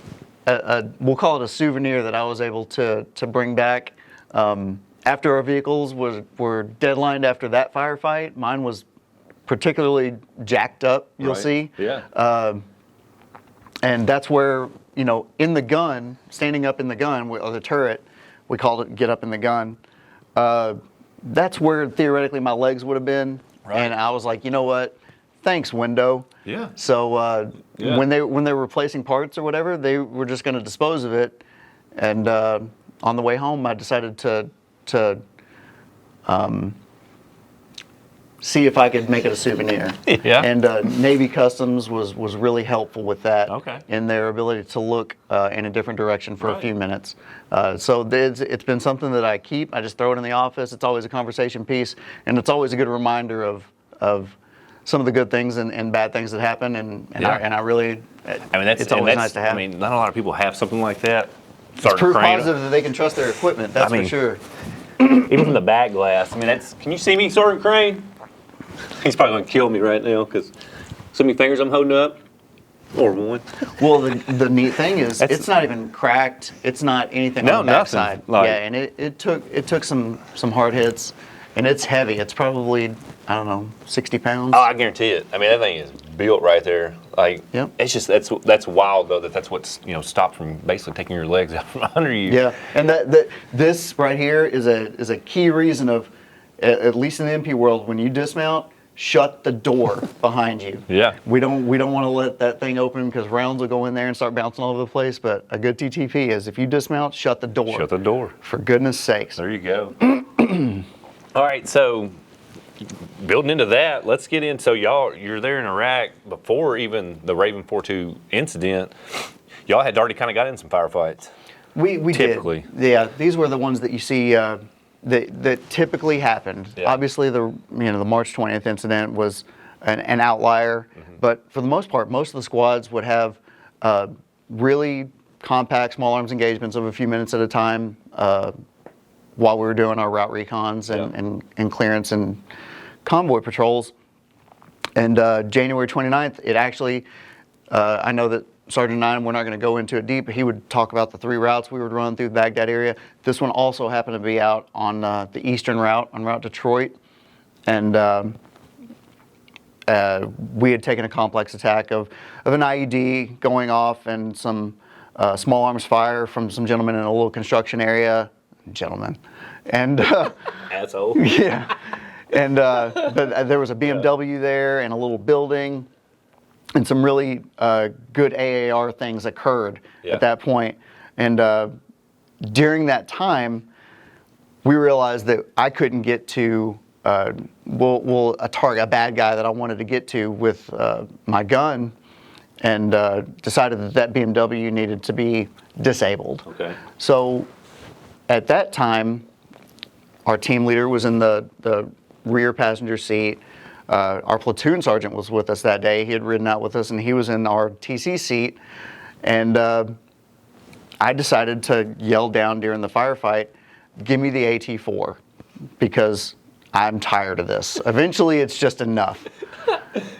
we'll call it a souvenir that I was able to bring back. After our vehicles were deadlined after that firefight, mine was particularly jacked up, you'll see.
Yeah.
And that's where, in the gun, standing up in the gun, or the turret, we called it get up in the gun. That's where theoretically my legs would have been.
Right.
And I was like, you know what? Thanks, window.
Yeah.
So when they were replacing parts or whatever, they were just going to dispose of it. And on the way home, I decided to see if I could make it a souvenir.
Yeah.
And Navy Customs was really helpful with that.
Okay.
In their ability to look in a different direction for
Right.
a few minutes. So it's been something that I keep. I just throw it in the office. It's always a conversation piece, and it's always a good reminder of some of the good things and bad things that happen. And I really, it's always nice to have.
I mean, not a lot of people have something like that.
It's proof positive that they can trust their equipment. That's for sure.
Even from the back glass. I mean, can you see me, Sergeant Crane? He's probably going to kill me right now because so many fingers I'm holding up. Or one.
Well, the neat thing is it's not even cracked. It's not anything on the backside. Yeah, and it took some hard hits, and it's heavy. It's probably, I don't know, 60 pounds.
Oh, I guarantee it. I mean, that thing is built right there. Like,
Yep.
It's just that's wild though. That's what's stopped from basically taking your legs out from under you.
Yeah, and this right here is a key reason of, at least in the MP world, when you dismount, shut the door behind you.
Yeah.
We don't want to let that thing open because rounds will go in there and start bouncing all over the place. But a good TTP is if you dismount, shut the door.
Shut the door.
For goodness sakes.
There you go. All right, so building into that, let's get in. So you're there in Iraq before even the Raven 4-2 incident. Y'all had already kind of got in some firefights.
We
typically
did. Yeah, these were the ones that you see that typically happened.
Yeah.
Obviously, the March 20th incident was an outlier, but for the most part, most of the squads would have really compact small arms engagements of a few minutes at a time while we were doing our route recons and clearance and convoy patrols. And January 29th, it actually, I know that Sergeant Nine, we're not going to go into it deep, but he would talk about the 3 routes we would run through the Baghdad area. This one also happened to be out on the eastern route, on Route Detroit. And we had taken a complex attack of an IED going off and some small arms fire from some gentlemen in a little construction area. Gentlemen. And
Asshole.
yeah. And but there was a BMW there and a little building, and some really good AAR things occurred at that point. And during that time, we realized that I couldn't get to a target, a bad guy that I wanted to get to with my gun, and decided that BMW needed to be disabled.
Okay.
So at that time, our team leader was in the rear passenger seat. Our platoon sergeant was with us that day. He had ridden out with us, and he was in our TC seat. And I decided to yell down during the firefight, "Give me the AT4," because I'm tired of this. Eventually, it's just enough.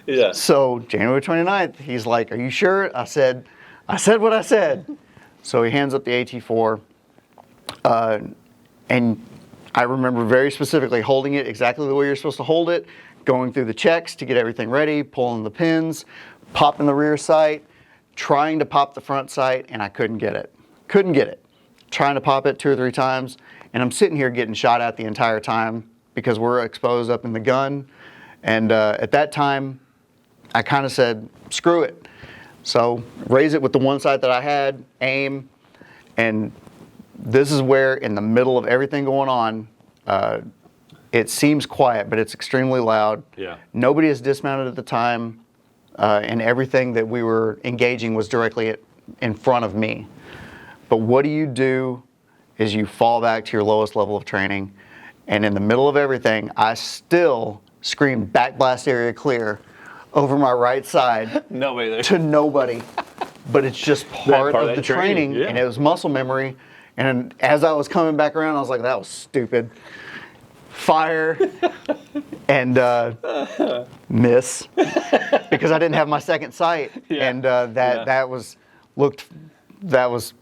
Yeah.
So January 29th, he's like, "Are you sure?" I said what I said. So he hands up the AT4, and I remember very specifically holding it exactly the way you're supposed to hold it, going through the checks to get everything ready, pulling the pins, popping the rear sight, trying to pop the front sight, and I couldn't get it. Couldn't get it. Trying to pop it 2 or 3 times, and I'm sitting here getting shot at the entire time because we're exposed up in the gun. And at that time, I kind of said, screw it. So raise it with the one sight that I had, aim, and this is where, in the middle of everything going on, it seems quiet, but it's extremely loud.
Yeah.
Nobody is dismounted at the time, and everything that we were engaging was directly in front of me. But what do is you fall back to your lowest level of training, and in the middle of everything, I still screamed "back blast area clear" over my right side.
Nobody there.
To nobody. But it's just part of the training,
yeah.
and it was muscle memory. And as I was coming back around, I was like, that was stupid. Fire and miss, because I didn't have my second sight, and that was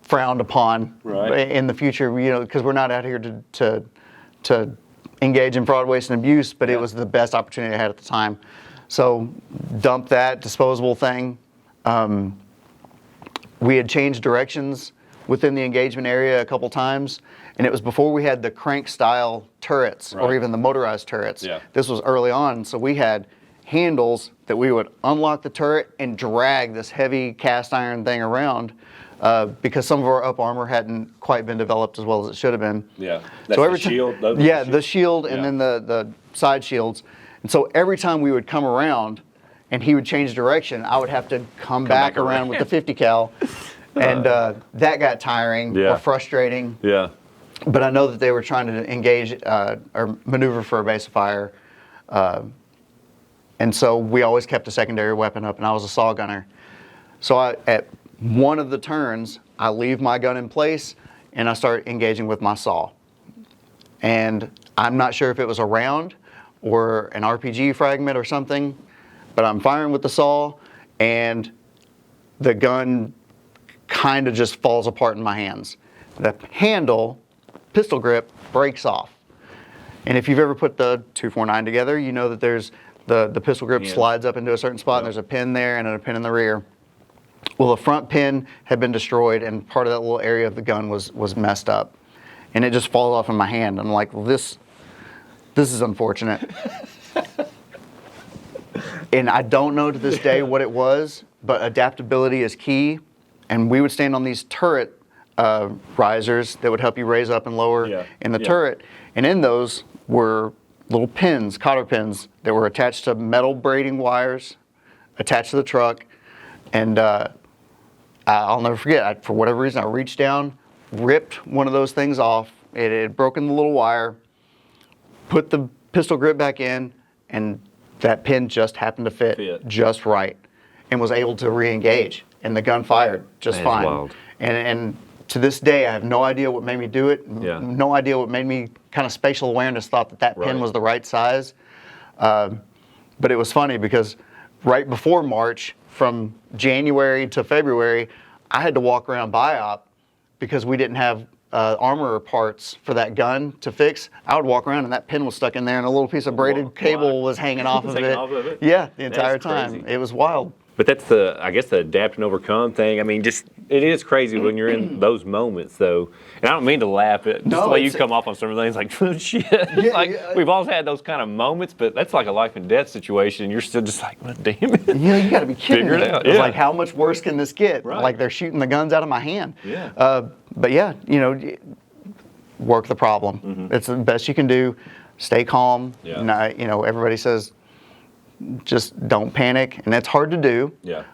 frowned upon in the future. Because we're not out here to engage in fraud, waste, and abuse, but it was the best opportunity I had at the time. So dump that disposable thing. We had changed directions within the engagement area a couple times, and it was before we had the crank style turrets or even the motorized turrets.
Yeah.
This was early on, so we had handles that we would unlock the turret and drag this heavy cast iron thing around because some of our up armor hadn't quite been developed as well as it should have been.
Yeah. That's so the shield?
The shield and then the side shields. And so every time we would come around and he would change direction, I would have to come back around with the 50 cal. And that got tiring or frustrating.
Yeah.
But I know that they were trying to engage or maneuver for a base of fire. And so we always kept a secondary weapon up, and I was a saw gunner. So at one of the turns, I leave my gun in place, and I start engaging with my saw. And I'm not sure if it was a round or an RPG fragment or something, but I'm firing with the saw, and the gun kind of just falls apart in my hands. The handle, pistol grip, breaks off. And if you've ever put the 249 together, you know that there's the pistol grip slides up into a certain spot, and there's a pin there and a pin in the rear. Well, the front pin had been destroyed, and part of that little area of the gun was messed up. And it just falls off in my hand. I'm like, well, this is unfortunate. And I don't know to this day what it was, but adaptability is key. And we would stand on these turret risers that would help you raise up and lower in the turret. And in those were little pins, cotter pins, that were attached to metal braiding wires attached to the truck. And I'll never forget, for whatever reason, I reached down, ripped one of those things off. It had broken the little wire, put the pistol grip back in, and that pin just happened to fit just right, and was able to re-engage. And the gun fired just fine. Wild. And to this day, I have no idea what made me do it. No idea what made me kind of spatial awareness thought that pin was the right size. But it was funny because right before March, from January to February, I had to walk around BIOP because we didn't have armor parts for that gun to fix. I would walk around and that pin was stuck in there and a little piece of braided cable was hanging off of it. Yeah, the entire time. It was wild.
But that's I guess the adapt and overcome thing. I mean, just it is crazy when you're in those moments, though. And I don't mean to laugh at just the way you come off on some of the things, like oh, shit. We've all had those kind of moments, but that's like a life and death situation. And you're still just like, well, damn it.
You got to be kidding me.
Figure it out.
It's like, how much worse can this get?
Right.
Like they're shooting the guns out of my hand.
Yeah.
But yeah, work the problem. It's the best you can do. Stay calm.
Yeah.
Everybody says, just don't panic, and that's hard to do.
Yeah.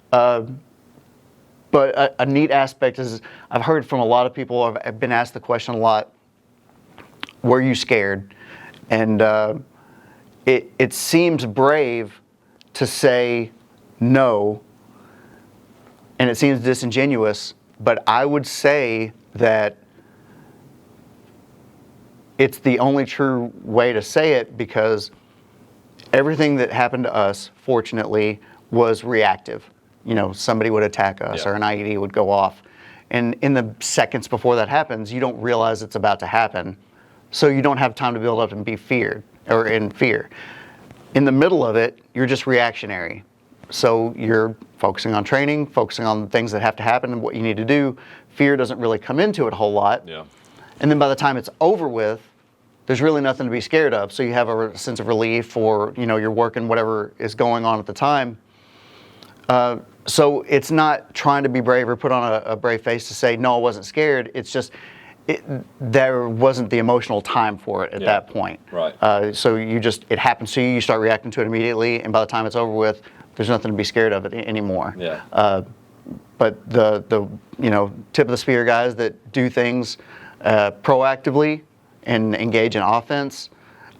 But a neat aspect is I've heard from a lot of people, I've been asked the question a lot, were you scared? And it seems brave to say no, and it seems disingenuous, but I would say that it's the only true way to say it, because everything that happened to us, fortunately, was reactive. Somebody would attack us or an IED would go off. And in the seconds before that happens, you don't realize it's about to happen. So you don't have time to build up and be feared or in fear. In the middle of it, you're just reactionary. So you're focusing on training, focusing on the things that have to happen and what you need to do. Fear doesn't really come into it a whole lot.
Yeah.
And then by the time it's over with, there's really nothing to be scared of. So you have a sense of relief, or you're working whatever is going on at the time. So it's not trying to be brave or put on a brave face to say, no, I wasn't scared. It's just there wasn't the emotional time for it at that point.
Right.
So it happens to you. You start reacting to it immediately, and by the time it's over with, there's nothing to be scared of it anymore.
Yeah.
But the tip of the spear guys that do things proactively and engage in offense,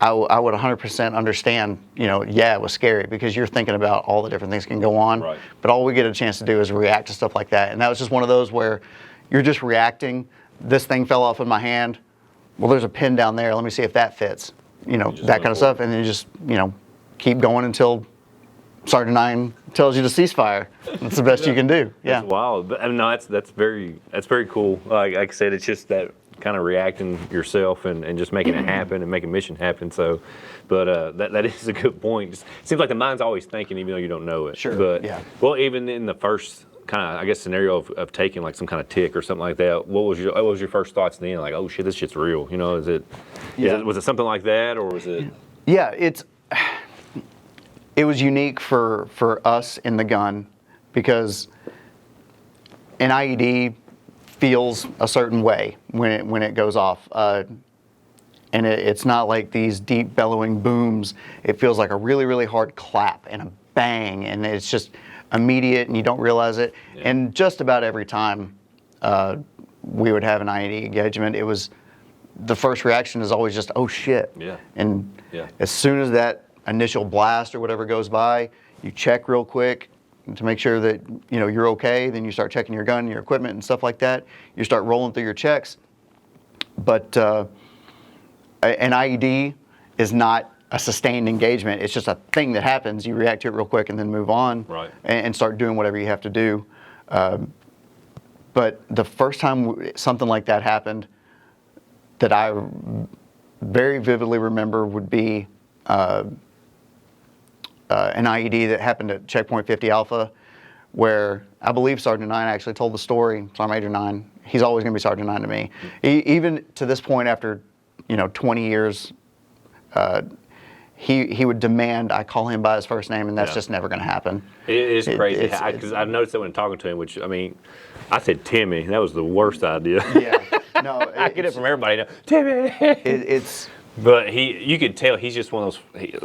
I would 100% understand, it was scary, because you're thinking about all the different things can go on.
Right.
But all we get a chance to do is react to stuff like that. And that was just one of those where you're just reacting. This thing fell off in my hand. Well, there's a pin down there. Let me see if that fits. That kind of stuff. And then you just, keep going until Sergeant 9 tells you to cease fire. That's the best you can do. Yeah.
That's wild. But, no, that's very cool. Like I said, it's just that kind of reacting yourself and just making it happen and making mission happen. So, but that is a good point. It seems like the mind's always thinking, even though you don't know it.
Sure.
But
yeah.
Well, even in the first kind of, I guess, scenario of taking like some kind of tick or something like that, what was your first thoughts then? Like, oh shit, this shit's real. Was it something like that, or was it?
Yeah, it was unique for us in the gun, because an IED feels a certain way when it goes off, and it's not like these deep bellowing booms. It feels like a really, really hard clap and a bang, and it's just immediate, and you don't realize it. Yeah. And just about every time we would have an IED engagement, it was the first reaction is always just, oh shit.
Yeah.
And as soon as that initial blast or whatever goes by, you check real quick to make sure that you're okay. Then you start checking your gun, your equipment, and stuff like that. You start rolling through your checks. But an IED is not a sustained engagement. It's just a thing that happens. You react to it real quick and then move on,
right,
and start doing whatever you have to do. But the first time something like that happened, that I very vividly remember, would be an IED that happened at Checkpoint 50 Alpha, where I believe Sergeant 9 actually told the story. Sergeant Major 9. He's always going to be Sergeant 9 to me. Even to this point, after 20 years, he would demand I call him by his first name, and that's just never going to happen.
It is crazy, because I've noticed that when talking to him, which, I mean, I said Timmy. That was the worst idea.
Yeah. No,
I get it from everybody now. Timmy. But you could tell he's just one of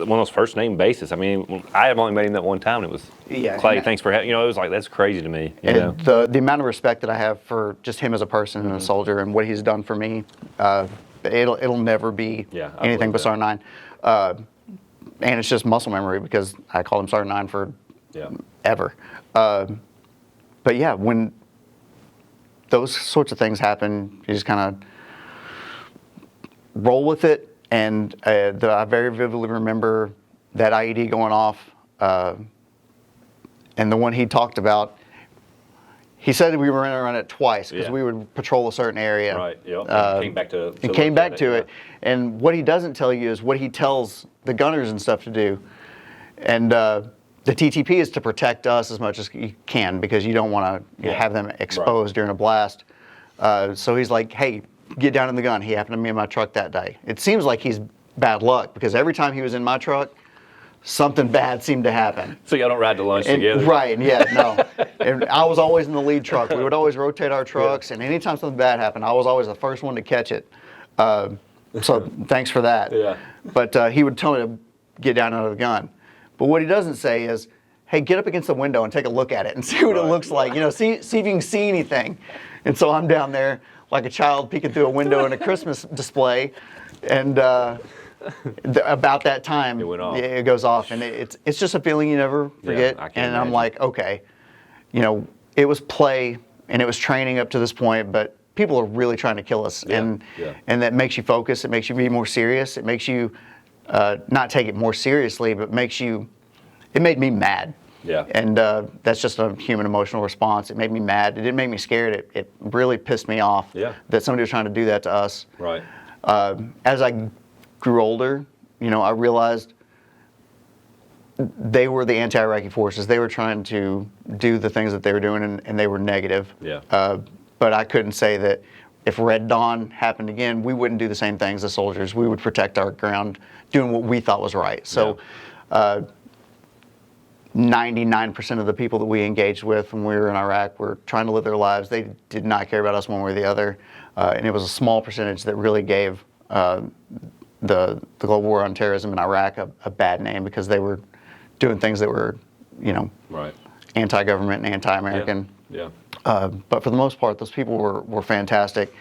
those first name bases. I mean, I have only met him that one time, and it was Clay. Thanks for having. It was like, that's crazy to me.
The amount of respect that I have for just him as a person and a soldier, and what he's done for me, it'll never be anything but Sergeant 9. And it's just muscle memory, because I called him Sergeant 9 for ever. But yeah, when those sorts of things happen, you just kind of roll with it. And I very vividly remember that IED going off, and the one he talked about, he said we were going to run it twice because we would patrol a certain area.
Right. Yep. And came back to.
And came back to it. And what he doesn't tell you is what he tells the gunners and stuff to do. And the TTP is to protect us as much as you can because you don't want to have them exposed during a blast. So he's like, hey, get down in the gun. He happened to be in my truck that day. It seems like he's bad luck because every time he was in my truck, something bad seemed to happen.
So y'all don't ride to lunch together?
Right, no. And I was always in the lead truck. We would always rotate our trucks, and anytime something bad happened, I was always the first one to catch it. So thanks for that.
Yeah.
But he would tell me to get down out of the gun. But what he doesn't say is, hey, get up against the window and take a look at it and see what it looks like. See if you can see anything. And so I'm down there like a child peeking through a window in a Christmas display, and about that time, it goes off, and it's just a feeling you never forget. And I'm like, okay, it was play and it was training up to this point, but people are really trying to kill us, and that makes you focus. It makes you be more serious. It makes you not take it more seriously, but it made me mad.
Yeah. And
that's just a human emotional response. It made me mad. It didn't make me scared. It really pissed me off that somebody was trying to do that to us.
Right.
As I grew older, I realized they were the anti-Iraqi forces. They were trying to do the things that they were doing, and they were negative.
Yeah.
But I couldn't say that if Red Dawn happened again, we wouldn't do the same things as soldiers. We would protect our ground, doing what we thought was right. So 99% of the people that we engaged with when we were in Iraq were trying to live their lives. They did not care about us one way or the other. And it was a small percentage that really gave the global war on terrorism in Iraq a bad name because they were doing things that were, anti-government and anti-American.
Yeah.
But for the most part, those people were fantastic.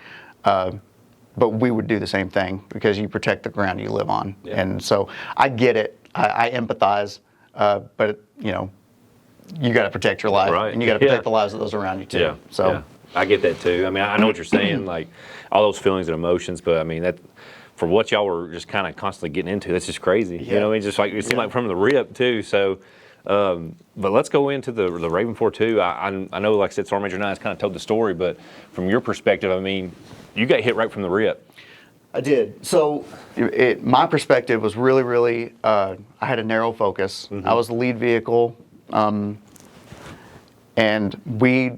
But we would do the same thing because you protect the ground you live on. Yeah. And so I get it. I empathize. But you got to protect your life, and you got to protect the lives of those around you too.
Yeah. So I get that too. I mean, I know what you're saying, like all those feelings and emotions. But I mean, that for what y'all were just kind of constantly getting into, that's just crazy.
Yeah.
It's just like it seemed like from the rip too. So, but let's go into the Raven 4-2. I know, like I said, Sergeant Major Nines kind of told the story, but from your perspective, I mean, you got hit right from the rip.
I did. So my perspective was really, really, I had a narrow focus. Mm-hmm. I was the lead vehicle, and we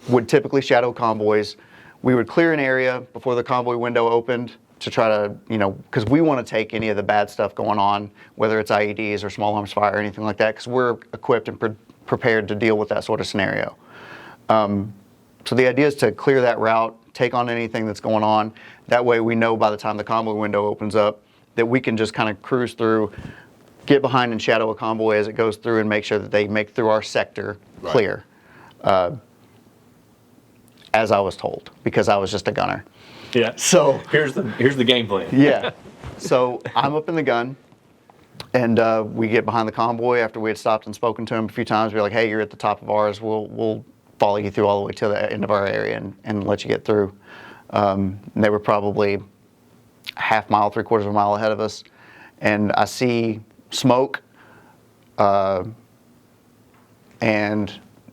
would typically shadow convoys. We would clear an area before the convoy window opened to try to, because we want to take any of the bad stuff going on, whether it's IEDs or small arms fire or anything like that, because we're equipped and prepared to deal with that sort of scenario. So the idea is to clear that route, take on anything that's going on. That way we know by the time the convoy window opens up that we can just kind of cruise through, get behind and shadow a convoy as it goes through and make sure that they make through our sector clear. As I was told, because I was just a gunner.
Yeah.
So
here's the game plan.
Yeah. So I'm up in the gun, and we get behind the convoy after we had stopped and spoken to him a few times. We're like, hey, you're at the top of ours. We'll follow you through all the way to the end of our area and let you get through. And they were probably a half mile, 3/4 of a mile ahead of us. And I see smoke, and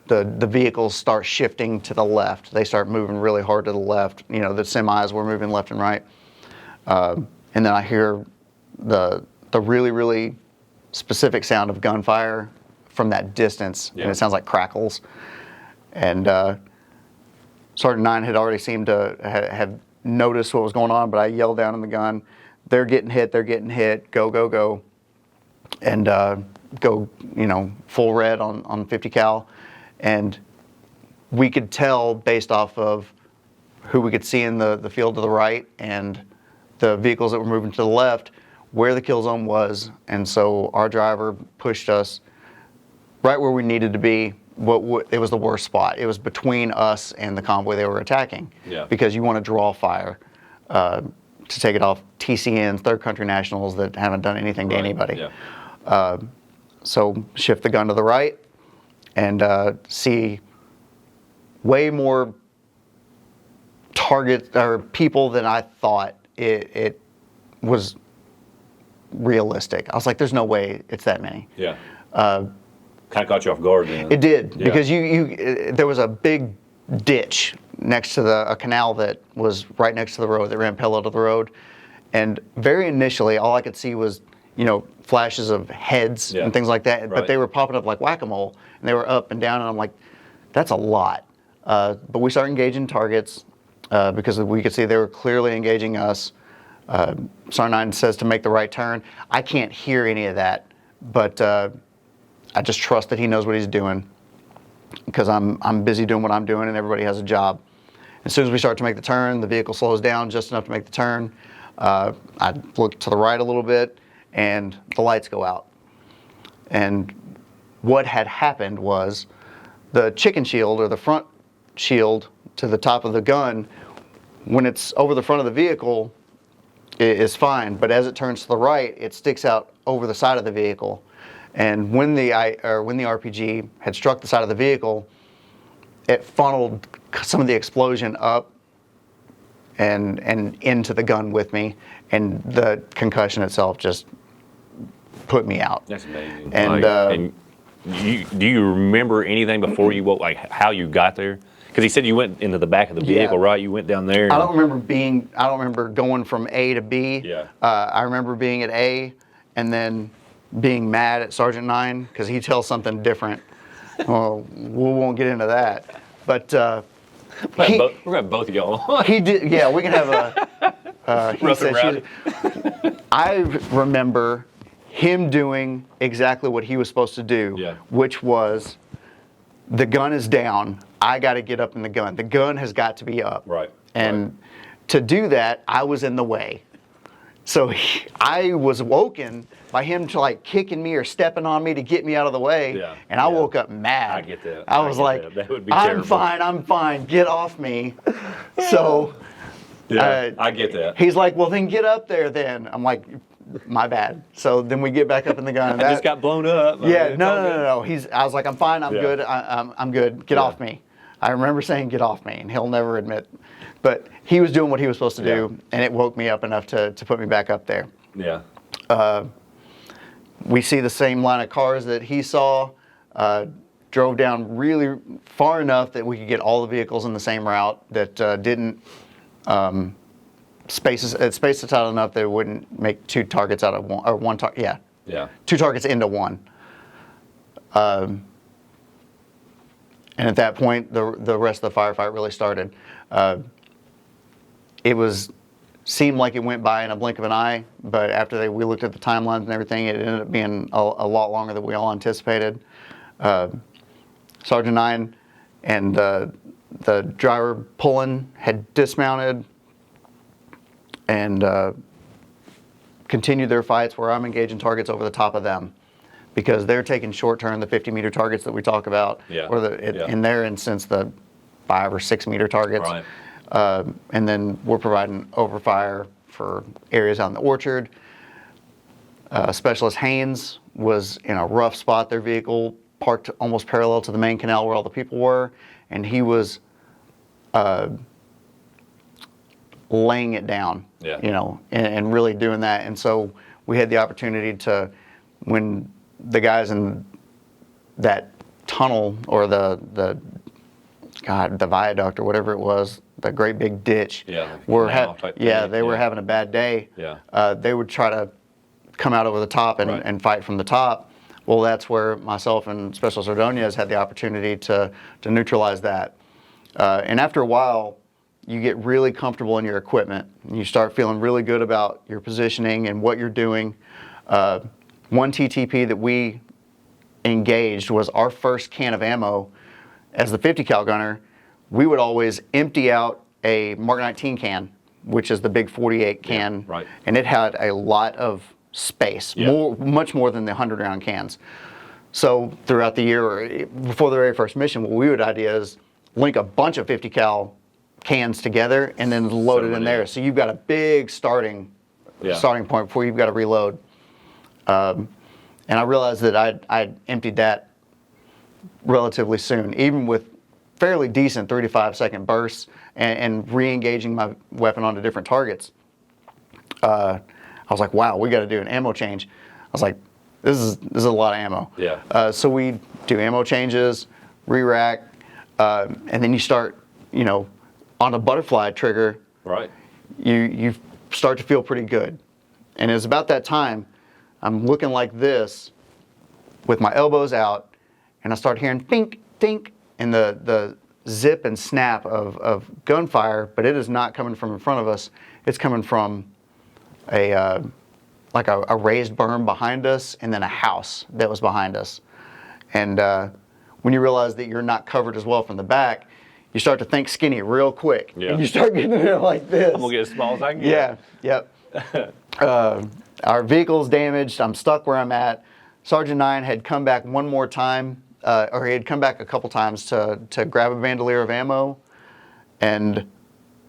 the vehicles start shifting to the left. They start moving really hard to the left. The semis were moving left and right. And then I hear the really, really specific sound of gunfire from that distance. Yeah. And it sounds like crackles. And Sergeant 9 had already seemed to have noticed what was going on, but I yelled down in the gun, they're getting hit, go, go, go. And go, full red on 50 cal. And we could tell based off of who we could see in the field to the right and the vehicles that were moving to the left where the kill zone was. And so our driver pushed us right where we needed to be. It was the worst spot. It was between us and the convoy they were attacking.
Yeah.
Because you want to draw fire to take it off TCNs, third country nationals that haven't done anything to anybody.
Yeah.
So shift the gun to the right and see way more targets or people than I thought it was realistic. I was like, there's no way it's that many.
Yeah. Kind of caught you off guard then.
It did, because there was a big ditch next to a canal that was right next to the road that ran parallel to the road. And very initially, all I could see was, flashes of heads and things like that. Right. But they were popping up like whack-a-mole, and they were up and down, and I'm like, that's a lot. But we started engaging targets because we could see they were clearly engaging us. Sergeant 9 says to make the right turn. I can't hear any of that, but I just trust that he knows what he's doing, because I'm busy doing what I'm doing and everybody has a job. As soon as we start to make the turn, the vehicle slows down just enough to make the turn. I look to the right a little bit and the lights go out. And what had happened was the chicken shield, or the front shield to the top of the gun, when it's over the front of the vehicle, is fine, but as it turns to the right, it sticks out over the side of the vehicle. And when the RPG had struck the side of the vehicle, it funneled some of the explosion up and into the gun with me, and the concussion itself just put me out.
That's amazing.
And
do you remember anything before you woke, like how you got there? Because he said you went into the back of the vehicle, right? You went down there.
I don't remember going from A to B.
Yeah.
I remember being at A and then being mad at Sergeant 9 because he tells something different. Well, we won't get into that. But
we're going to have both of y'all.
He did. Yeah, we can have a. He said I remember him doing exactly what he was supposed to do, which was, the gun is down. I got to get up in the gun. The gun has got to be up.
Right.
And to do that, I was in the way. So I was woken by him to like kicking me or stepping on me to get me out of the way.
Yeah.
And I woke up mad.
I get that.
I was like,
that would be
I'm
terrible.
I'm fine. Get off me. So
I get that.
He's like, well, then get up there then. I'm like, my bad. So then we get back up in the gun. And
I just got blown up.
Yeah, no. I was like, I'm fine. I'm good. I'm good. Get off me. I remember saying, get off me, and he'll never admit. But he was doing what he was supposed to do, and it woke me up enough to put me back up there.
Yeah.
We see the same line of cars that he saw, drove down really far enough that we could get all the vehicles in the same route that didn't space it out enough that it wouldn't make two targets out of one, or one target. Yeah. Two targets into one. And at that point, the rest of the firefight really started. It seemed like it went by in a blink of an eye, but after we looked at the timelines and everything, it ended up being a lot longer than we all anticipated. Sergeant 9 and the driver pulling had dismounted and continued their fights, where I'm engaging targets over the top of them, because they're taking short turn, the 50-meter targets that we talk about, or in their instance, the 5 or 6 meter targets.
Right.
And then we're providing overfire for areas out in the orchard. Specialist Haynes was in a rough spot. Their vehicle parked almost parallel to the main canal where all the people were, and he was laying it down, and really doing that. And so we had the opportunity to, when the guys in that tunnel, or the viaduct or whatever it was, the great big ditch, were having a bad day. They would try to come out over the top and fight from the top. Well, that's where myself and Specialist Ordonez had the opportunity to neutralize that. And after a while, you get really comfortable in your equipment, and you start feeling really good about your positioning and what you're doing. One TTP that we engaged was our first can of ammo. As the 50 cal gunner, we would always empty out a Mark 19 can, which is the big 48 can, and it had a lot of space, much more than the 100 round cans. So throughout the year, or before the very first mission, what we would idea is link a bunch of 50 cal cans together and then load it in there. So you've got a big starting point before you've got to reload. And I realized that I'd emptied that relatively soon, even with fairly decent 3 to 5 second bursts and re-engaging my weapon onto different targets. I was like, wow, we got to do an ammo change. I was like, this is a lot of ammo.
Yeah.
So we do ammo changes, re-rack, and then you start, on a butterfly trigger.
Right.
You start to feel pretty good. And it's about that time, I'm looking like this with my elbows out, and I start hearing think, think, and the zip and snap of gunfire, but it is not coming from in front of us. It's coming from a raised berm behind us, and then a house that was behind us. And when you realize that you're not covered as well from the back, you start to think skinny real quick.
Yeah.
And you start getting there like this.
I'm going to get as small as I can get.
Yeah, yep. Our vehicle's damaged. I'm stuck where I'm at. Sergeant 9 had come back one more time, or he had come back a couple times to grab a bandolier of ammo. And,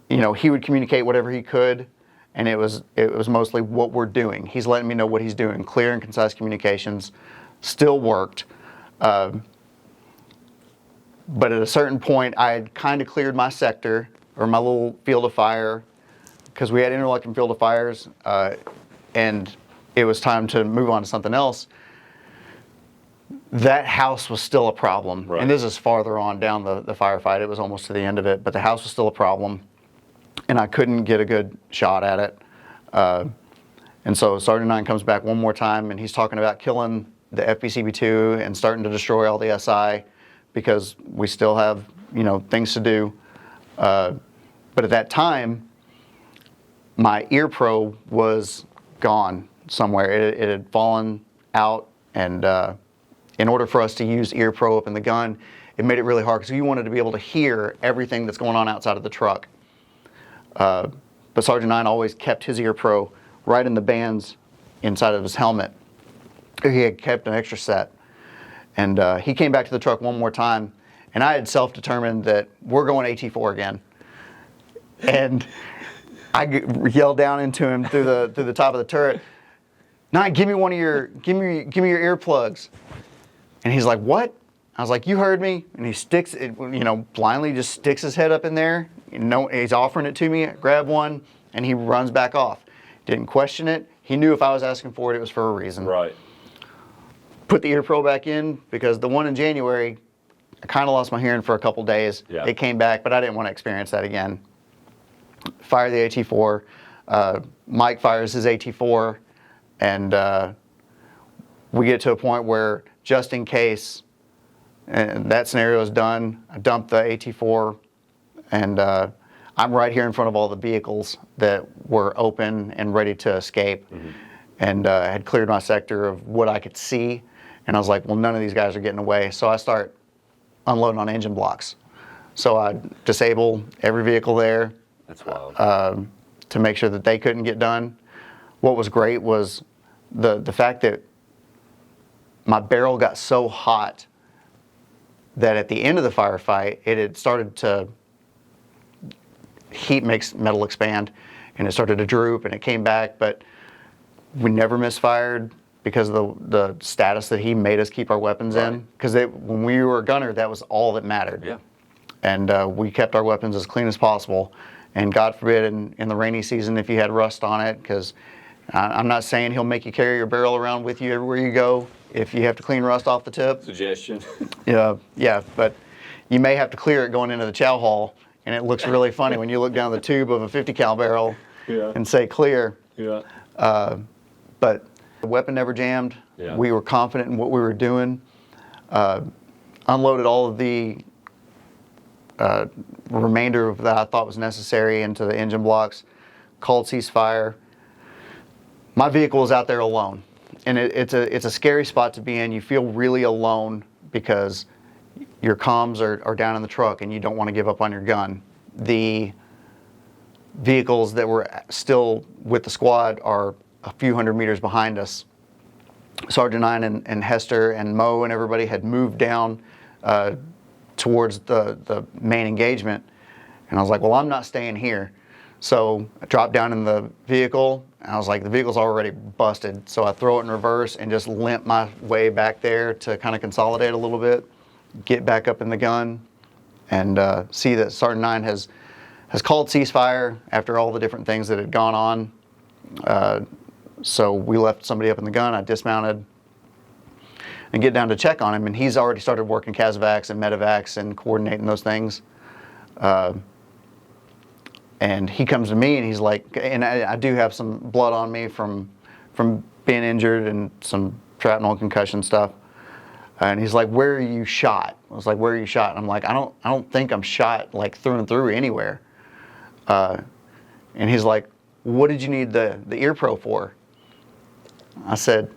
he would communicate whatever he could. And it was mostly what we're doing. He's letting me know what he's doing. Clear and concise communications still worked. But at a certain point, I had kind of cleared my sector, or my little field of fire, because we had interlocking field of fires, and it was time to move on to something else. That house was still a problem.
Right.
And this is farther on down the firefight. It was almost to the end of it, but the house was still a problem, and I couldn't get a good shot at it. And so Sergeant 9 comes back one more time, and he's talking about killing the FPCB2 and starting to destroy all the SI, because we still have, things to do. But at that time, my ear pro was gone somewhere. It had fallen out, and in order for us to use ear pro up in the gun, it made it really hard, because you wanted to be able to hear everything that's going on outside of the truck. But Sergeant 9 always kept his ear pro right in the bands inside of his helmet. He had kept an extra set. And he came back to the truck one more time, and I had self-determined that we're going AT4 again. And I yelled down into him through the top of the turret, "Nine, give me your earplugs." And he's like, "What?" I was like, "You heard me." And he sticks it, blindly just sticks his head up in there. He's offering it to me. I grab one, and he runs back off. Didn't question it. He knew if I was asking for it, it was for a reason.
Right.
Put the ear pro back in, because the one in January, I kind of lost my hearing for a couple days.
Yeah.
It came back, but I didn't want to experience that again. Fire the AT4. Mike fires his AT4, and we get to a point where, just in case, and that scenario is done, I dump the AT4, and I'm right here in front of all the vehicles that were open and ready to escape. Mm-hmm. And I had cleared my sector of what I could see. And I was like, well, none of these guys are getting away. So I start unloading on engine blocks. So I disable every vehicle there.
That's wild.
To make sure that they couldn't get done. What was great was the fact that my barrel got so hot that at the end of the firefight, it had started to, heat makes metal expand, and it started to droop, and it came back, but we never misfired because of the status that he made us keep our weapons in. Because when we were a gunner, that was all that mattered.
Yeah.
And we kept our weapons as clean as possible. And God forbid, in the rainy season, if you had rust on it, because I'm not saying he'll make you carry your barrel around with you everywhere you go if you have to clean rust off the tip.
Suggestion.
Yeah, but you may have to clear it going into the chow hall, and it looks really funny when you look down the tube of a 50 cal barrel and say clear.
Yeah.
But the weapon never jammed.
Yeah.
We were confident in what we were doing. Unloaded all of the remainder of that I thought was necessary into the engine blocks. Called ceasefire. My vehicle is out there alone, and it's a scary spot to be in. You feel really alone because your comms are down in the truck, and you don't want to give up on your gun. The vehicles that were still with the squad are a few hundred meters behind us. Sergeant 9 and Hester and Mo and everybody had moved down towards the main engagement. And I was like, well, I'm not staying here. So I dropped down in the vehicle, and I was like, the vehicle's already busted. So I throw it in reverse and just limp my way back there to kind of consolidate a little bit, get back up in the gun, and see that Sergeant 9 has called ceasefire after all the different things that had gone on. So we left somebody up in the gun. I dismounted and get down to check on him, and he's already started working Casevacs and Medevacs and coordinating those things. And he comes to me and he's like, and I do have some blood on me from being injured and some shrapnel and concussion stuff. And he's like, "Where are you shot?" I was like, "Where are you shot?" And I'm like, I don't think I'm shot like through and through anywhere. And he's like, "What did you need the ear pro for?" I said,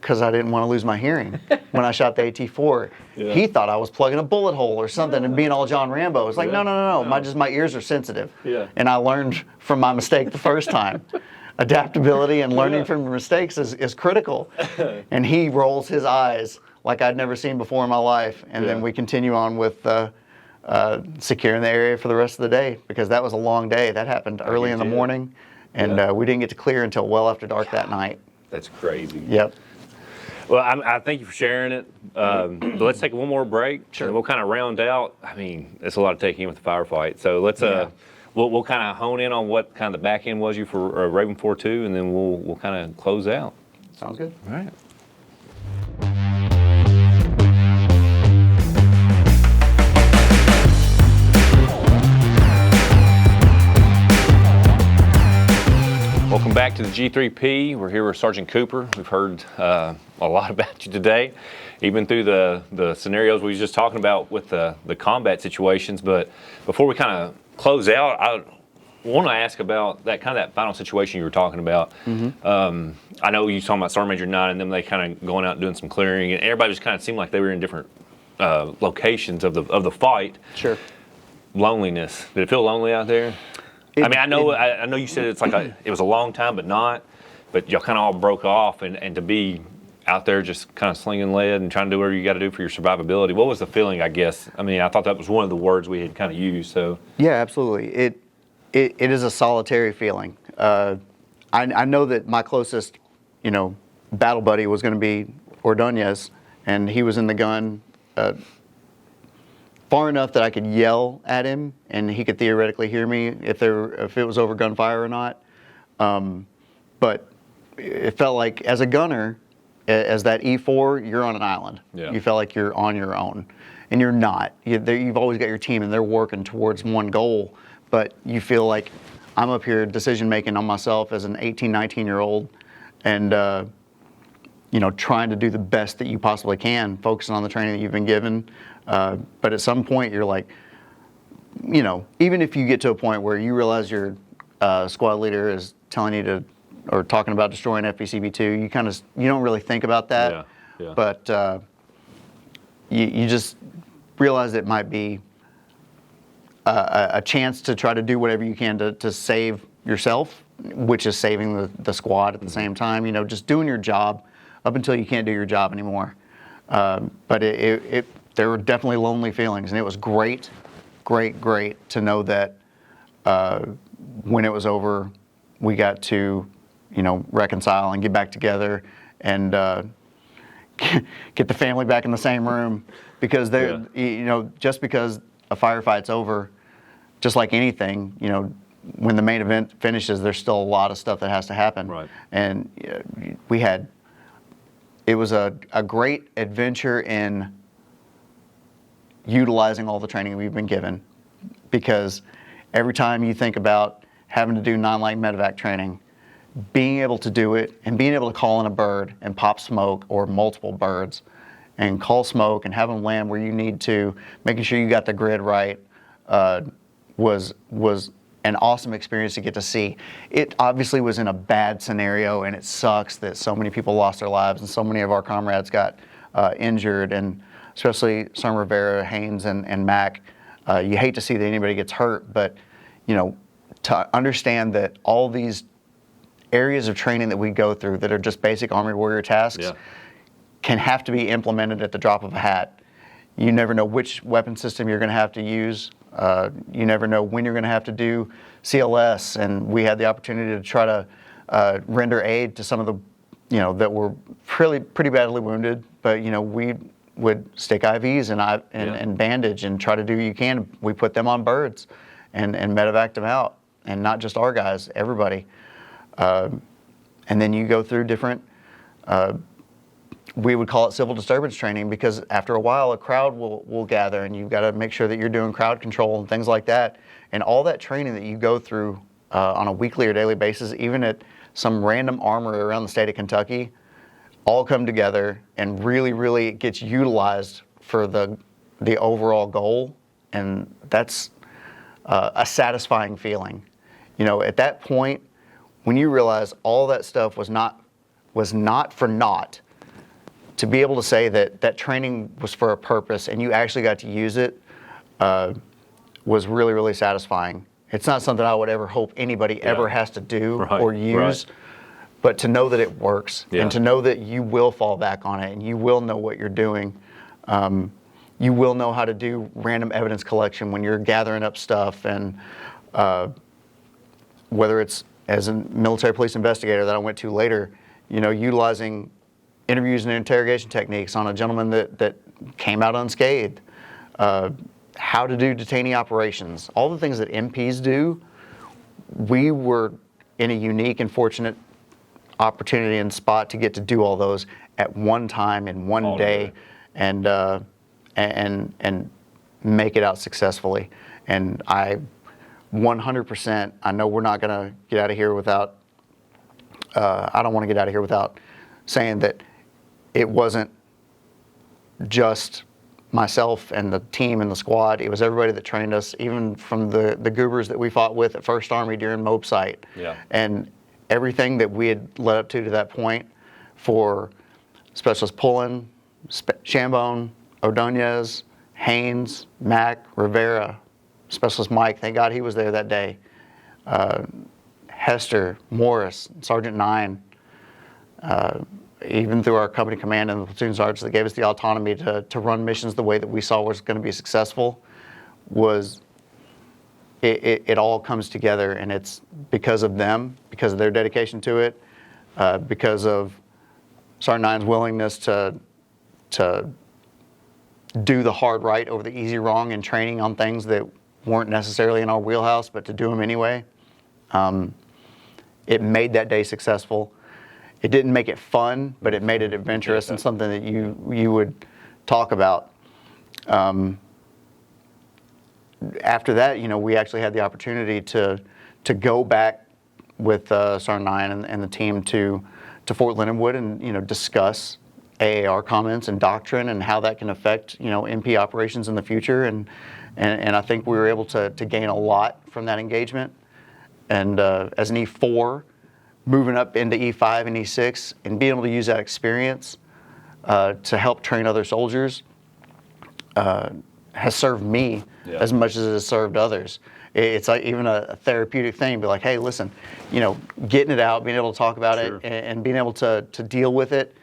"Because I didn't want to lose my hearing when I shot the AT-4. Yeah. He thought I was plugging a bullet hole or something and being all John Rambo. It's like, no. My ears are sensitive. Yeah. And I learned from my mistake the first time. Adaptability and learning from your mistakes is critical." And he rolls his eyes like I'd never seen before in my life. And then we continue on with securing the area for the rest of the day, because that was a long day. That happened early in the morning, and we didn't get to clear until well after dark that night.
That's crazy.
Yep.
Well, I thank you for sharing it. But let's take one more break. Sure. And we'll kind of round out. I mean, it's a lot to take in with the firefight. So let's we'll kind of hone in on what kind of the back end was you for Raven 4-2, and then we'll kind of close out.
Sounds good.
All right. Welcome back to the G3P. We're here with Sergeant Cooper. We've heard a lot about you today, even through the scenarios we were just talking about with the combat situations. But before we kind of close out, I want to ask about that final situation you were talking about. Mm-hmm. I know you were talking about Sergeant Major 9 and them, they kind of going out and doing some clearing, and everybody just kind of seemed like they were in different locations of the fight.
Sure.
Loneliness. Did it feel lonely out there? I mean, I know you said it's like it was a long time, but y'all kind of all broke off, and to be out there just kind of slinging lead and trying to do whatever you got to do for your survivability. What was the feeling, I guess? I mean, I thought that was one of the words we had kind of used. So
yeah, absolutely. It is a solitary feeling. I know that my closest, battle buddy was going to be Ordonez, and he was in the gun far enough that I could yell at him and he could theoretically hear me if it was over gunfire or not. But it felt like as a gunner, as that E4, you're on an island. Yeah. You felt like you're on your own, and you're not. You've always got your team and they're working towards one goal, but you feel like I'm up here decision making on myself as an 18, 19-year-old, and trying to do the best that you possibly can, focusing on the training that you've been given. But at some point you're like, even if you get to a point where you realize your squad leader is telling you or talking about destroying FPCB2, you don't really think about that. Yeah. But you just realize it might be a chance to try to do whatever you can to save yourself, which is saving the squad at the same time. Just doing your job up until you can't do your job anymore. But there were definitely lonely feelings, and it was great to know that when it was over, we got to, reconcile and get back together and get the family back in the same room, because just because a firefight's over, just like anything, when the main event finishes, there's still a lot of stuff that has to happen. Right. And it was a great adventure in utilizing all the training we've been given, because every time you think about having to do non-light medevac training, being able to do it and being able to call in a bird and pop smoke, or multiple birds, and call smoke and have them land where you need to, making sure you got the grid right, was an awesome experience to get to see. It obviously was in a bad scenario, and it sucks that so many people lost their lives and so many of our comrades got injured, and especially Sergeant Rivera, Haynes, and Mac. You hate to see that anybody gets hurt, but to understand that all these areas of training that we go through that are just basic Army warrior tasks can have to be implemented at the drop of a hat. You never know which weapon system you're going to have to use. You never know when you're going to have to do CLS, and we had the opportunity to try to render aid to some of the, that were pretty badly wounded, but we would stick IVs and bandage and try to do what you can. We put them on birds and medevaced them out, and not just our guys, everybody. And then you go through different, we would call it civil disturbance training, because after a while a crowd will gather, and you've got to make sure that you're doing crowd control and things like that. And all that training that you go through on a weekly or daily basis, even at some random armory around the state of Kentucky, all come together and really, really gets utilized for the overall goal. And that's a satisfying feeling. You know, at that point, when you realize all that stuff was not for naught, to be able to say that that training was for a purpose and you actually got to use it was really, really satisfying. It's not something I would ever hope anybody ever has to do or use, but to know that it works and to know that you will fall back on it and you will know what you're doing. You will know how to do random evidence collection when you're gathering up stuff, and whether it's as a military police investigator that I went to later, you know, utilizing interviews and interrogation techniques on a gentleman that came out unscathed, how to do detainee operations, all the things that MPs do. We were in a unique and fortunate opportunity and spot to get to do all those at one time in one day, and make it out successfully. And I 100%, I know we're not going to get out of here without, I don't want to get out of here without saying that it wasn't just myself and the team and the squad. It was everybody that trained us, even from the goobers that we fought with at 1st Army during Moab Site. And everything that we had led up to that point, for Specialist Pullen, Shambone, Ordonez, Haynes, Mack, Rivera, Specialist Mike, thank God he was there that day, Hester, Morris, Sergeant Nine, even through our company command and the platoon sergeants that gave us the autonomy to run missions the way that we saw was going to be successful, was it all comes together, and it's because of them, because of their dedication to it, because of Sergeant Nine's willingness to do the hard right over the easy wrong in training on things that weren't necessarily in our wheelhouse, but to do them anyway. It made that day successful. It didn't make it fun, but it made it adventurous and something that you would talk about. After that, you know, we actually had the opportunity to go back with Sergeant Nine and the team to Fort Leonard Wood and, you know, discuss AAR comments and doctrine and how that can affect, you know, MP operations in the future. And I think we were able to gain a lot from that engagement. And as an E4, moving up into E5 and E6 and being able to use that experience to help train other soldiers has served me as much as it has served others. It's like even a therapeutic thing, be like, hey, listen, you know, getting it out, being able to talk about it and being able to deal with it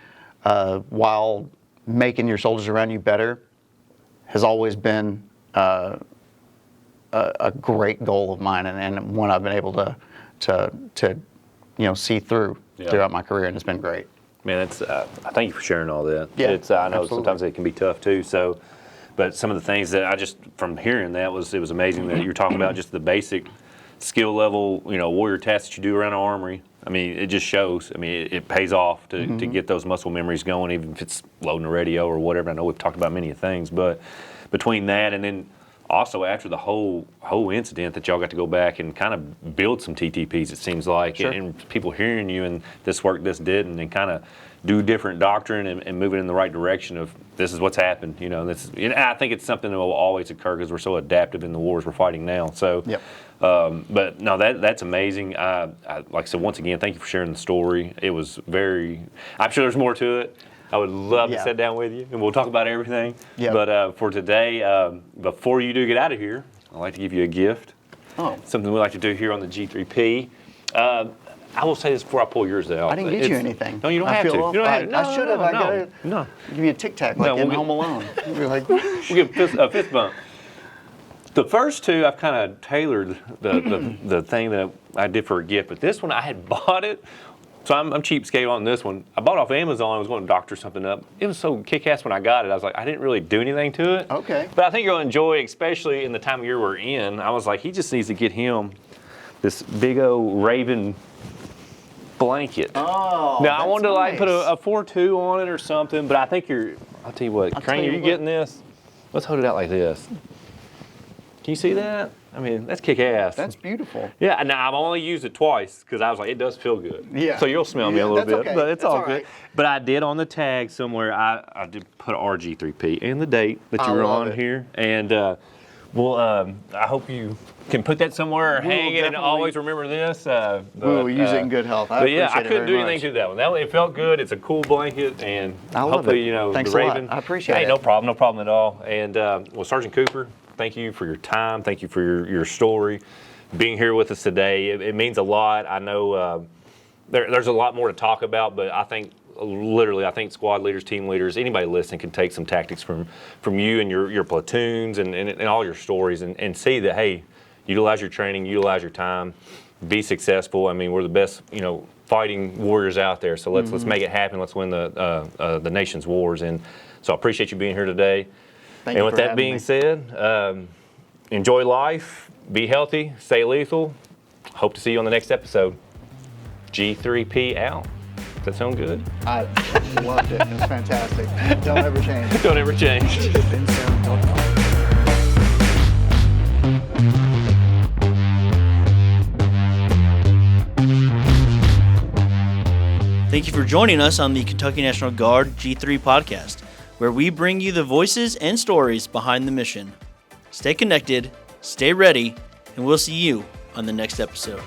while making your soldiers around you better has always been a great goal of mine, and one I've been able to you know, see throughout my career, and it's been great.
Man, it's I thank you for sharing all that.
Yeah,
it's I know
absolutely.
Sometimes it can be tough too. So, but some of the things that I just from hearing that it was amazing that you're talking about just the basic skill level, you know, warrior tasks that you do around the armory. I mean, it just shows. I mean, it pays off to get those muscle memories going, even if it's loading a radio or whatever. I know we've talked about many things, but between that and then also after the whole incident that y'all got to go back and kind of build some TTPs, it seems like, and people hearing you and this work, this didn't, and kind of do different doctrine and move it in the right direction of this is what's happened, you know. This, and I think it's something that will always occur because we're so adaptive in the wars we're fighting now. So, but no, that's amazing. I like I said, once again, thank you for sharing the story. It was very. I'm sure there's more to it. I would love to sit down with you and we'll talk about everything. But for today, before you do get out of here, I'd like to give you a gift. Something we like to do here on the G3P. I will say this before I pull yours out.
I didn't get you anything.
No, you don't have to. You don't have to.
I should have.
No.
Give you a Tic Tac like in Home Alone. You're like,
we'll give a fist bump. The first two, I've kind of tailored the thing that I did for a gift, but this one I had bought it. So I'm cheapskate on this one. I bought it off Amazon. I was going to doctor something up. It was so kick-ass when I got it. I was like, I didn't really do anything to it.
Okay.
But I think you'll enjoy, especially in the time of year we're in. I was like, he just needs to get him this big old Raven blanket.
Oh,
Now, I wanted to
nice.
put a 4-2 on it or something, but I think I'll tell you what, Crane, are you getting this? Let's hold it out like this. Can you see that? I mean, that's kick-ass.
That's beautiful.
Yeah, now I've only used it twice because I was like, it does feel good.
Yeah.
So you'll smell me a little bit,
okay.
but it's all good.
Right.
But I did on the tag somewhere, I did put RG3P and the date that you were on here. And I hope you can put that somewhere or hang it and always remember this.
We'll use it in good health.
But yeah, I couldn't do anything to that one. It felt good. It's a cool blanket, and hopefully,
Thanks
the
a lot.
Raven.
I appreciate it.
No problem at all. And well, Sergeant Cooper, thank you for your time. Thank you for your story, being here with us today. It means a lot. I know there's a lot more to talk about, but I think squad leaders, team leaders, anybody listening can take some tactics from you and your platoons and all your stories and see that, hey, utilize your training, utilize your time, be successful. I mean, we're the best, fighting warriors out there. So let's make it happen. Let's win the nation's wars. And so I appreciate you being here today.
Thank
and
you
with
for
that
having
being
me.
said, enjoy life, be healthy, stay lethal. Hope to see you on the next episode. G3P out. Does that sound good?
I loved it. It was fantastic. Don't ever change.
Don't ever change.
Thank you for joining us on the Kentucky National Guard G3 podcast, where we bring you the voices and stories behind the mission. Stay connected, stay ready, and we'll see you on the next episode.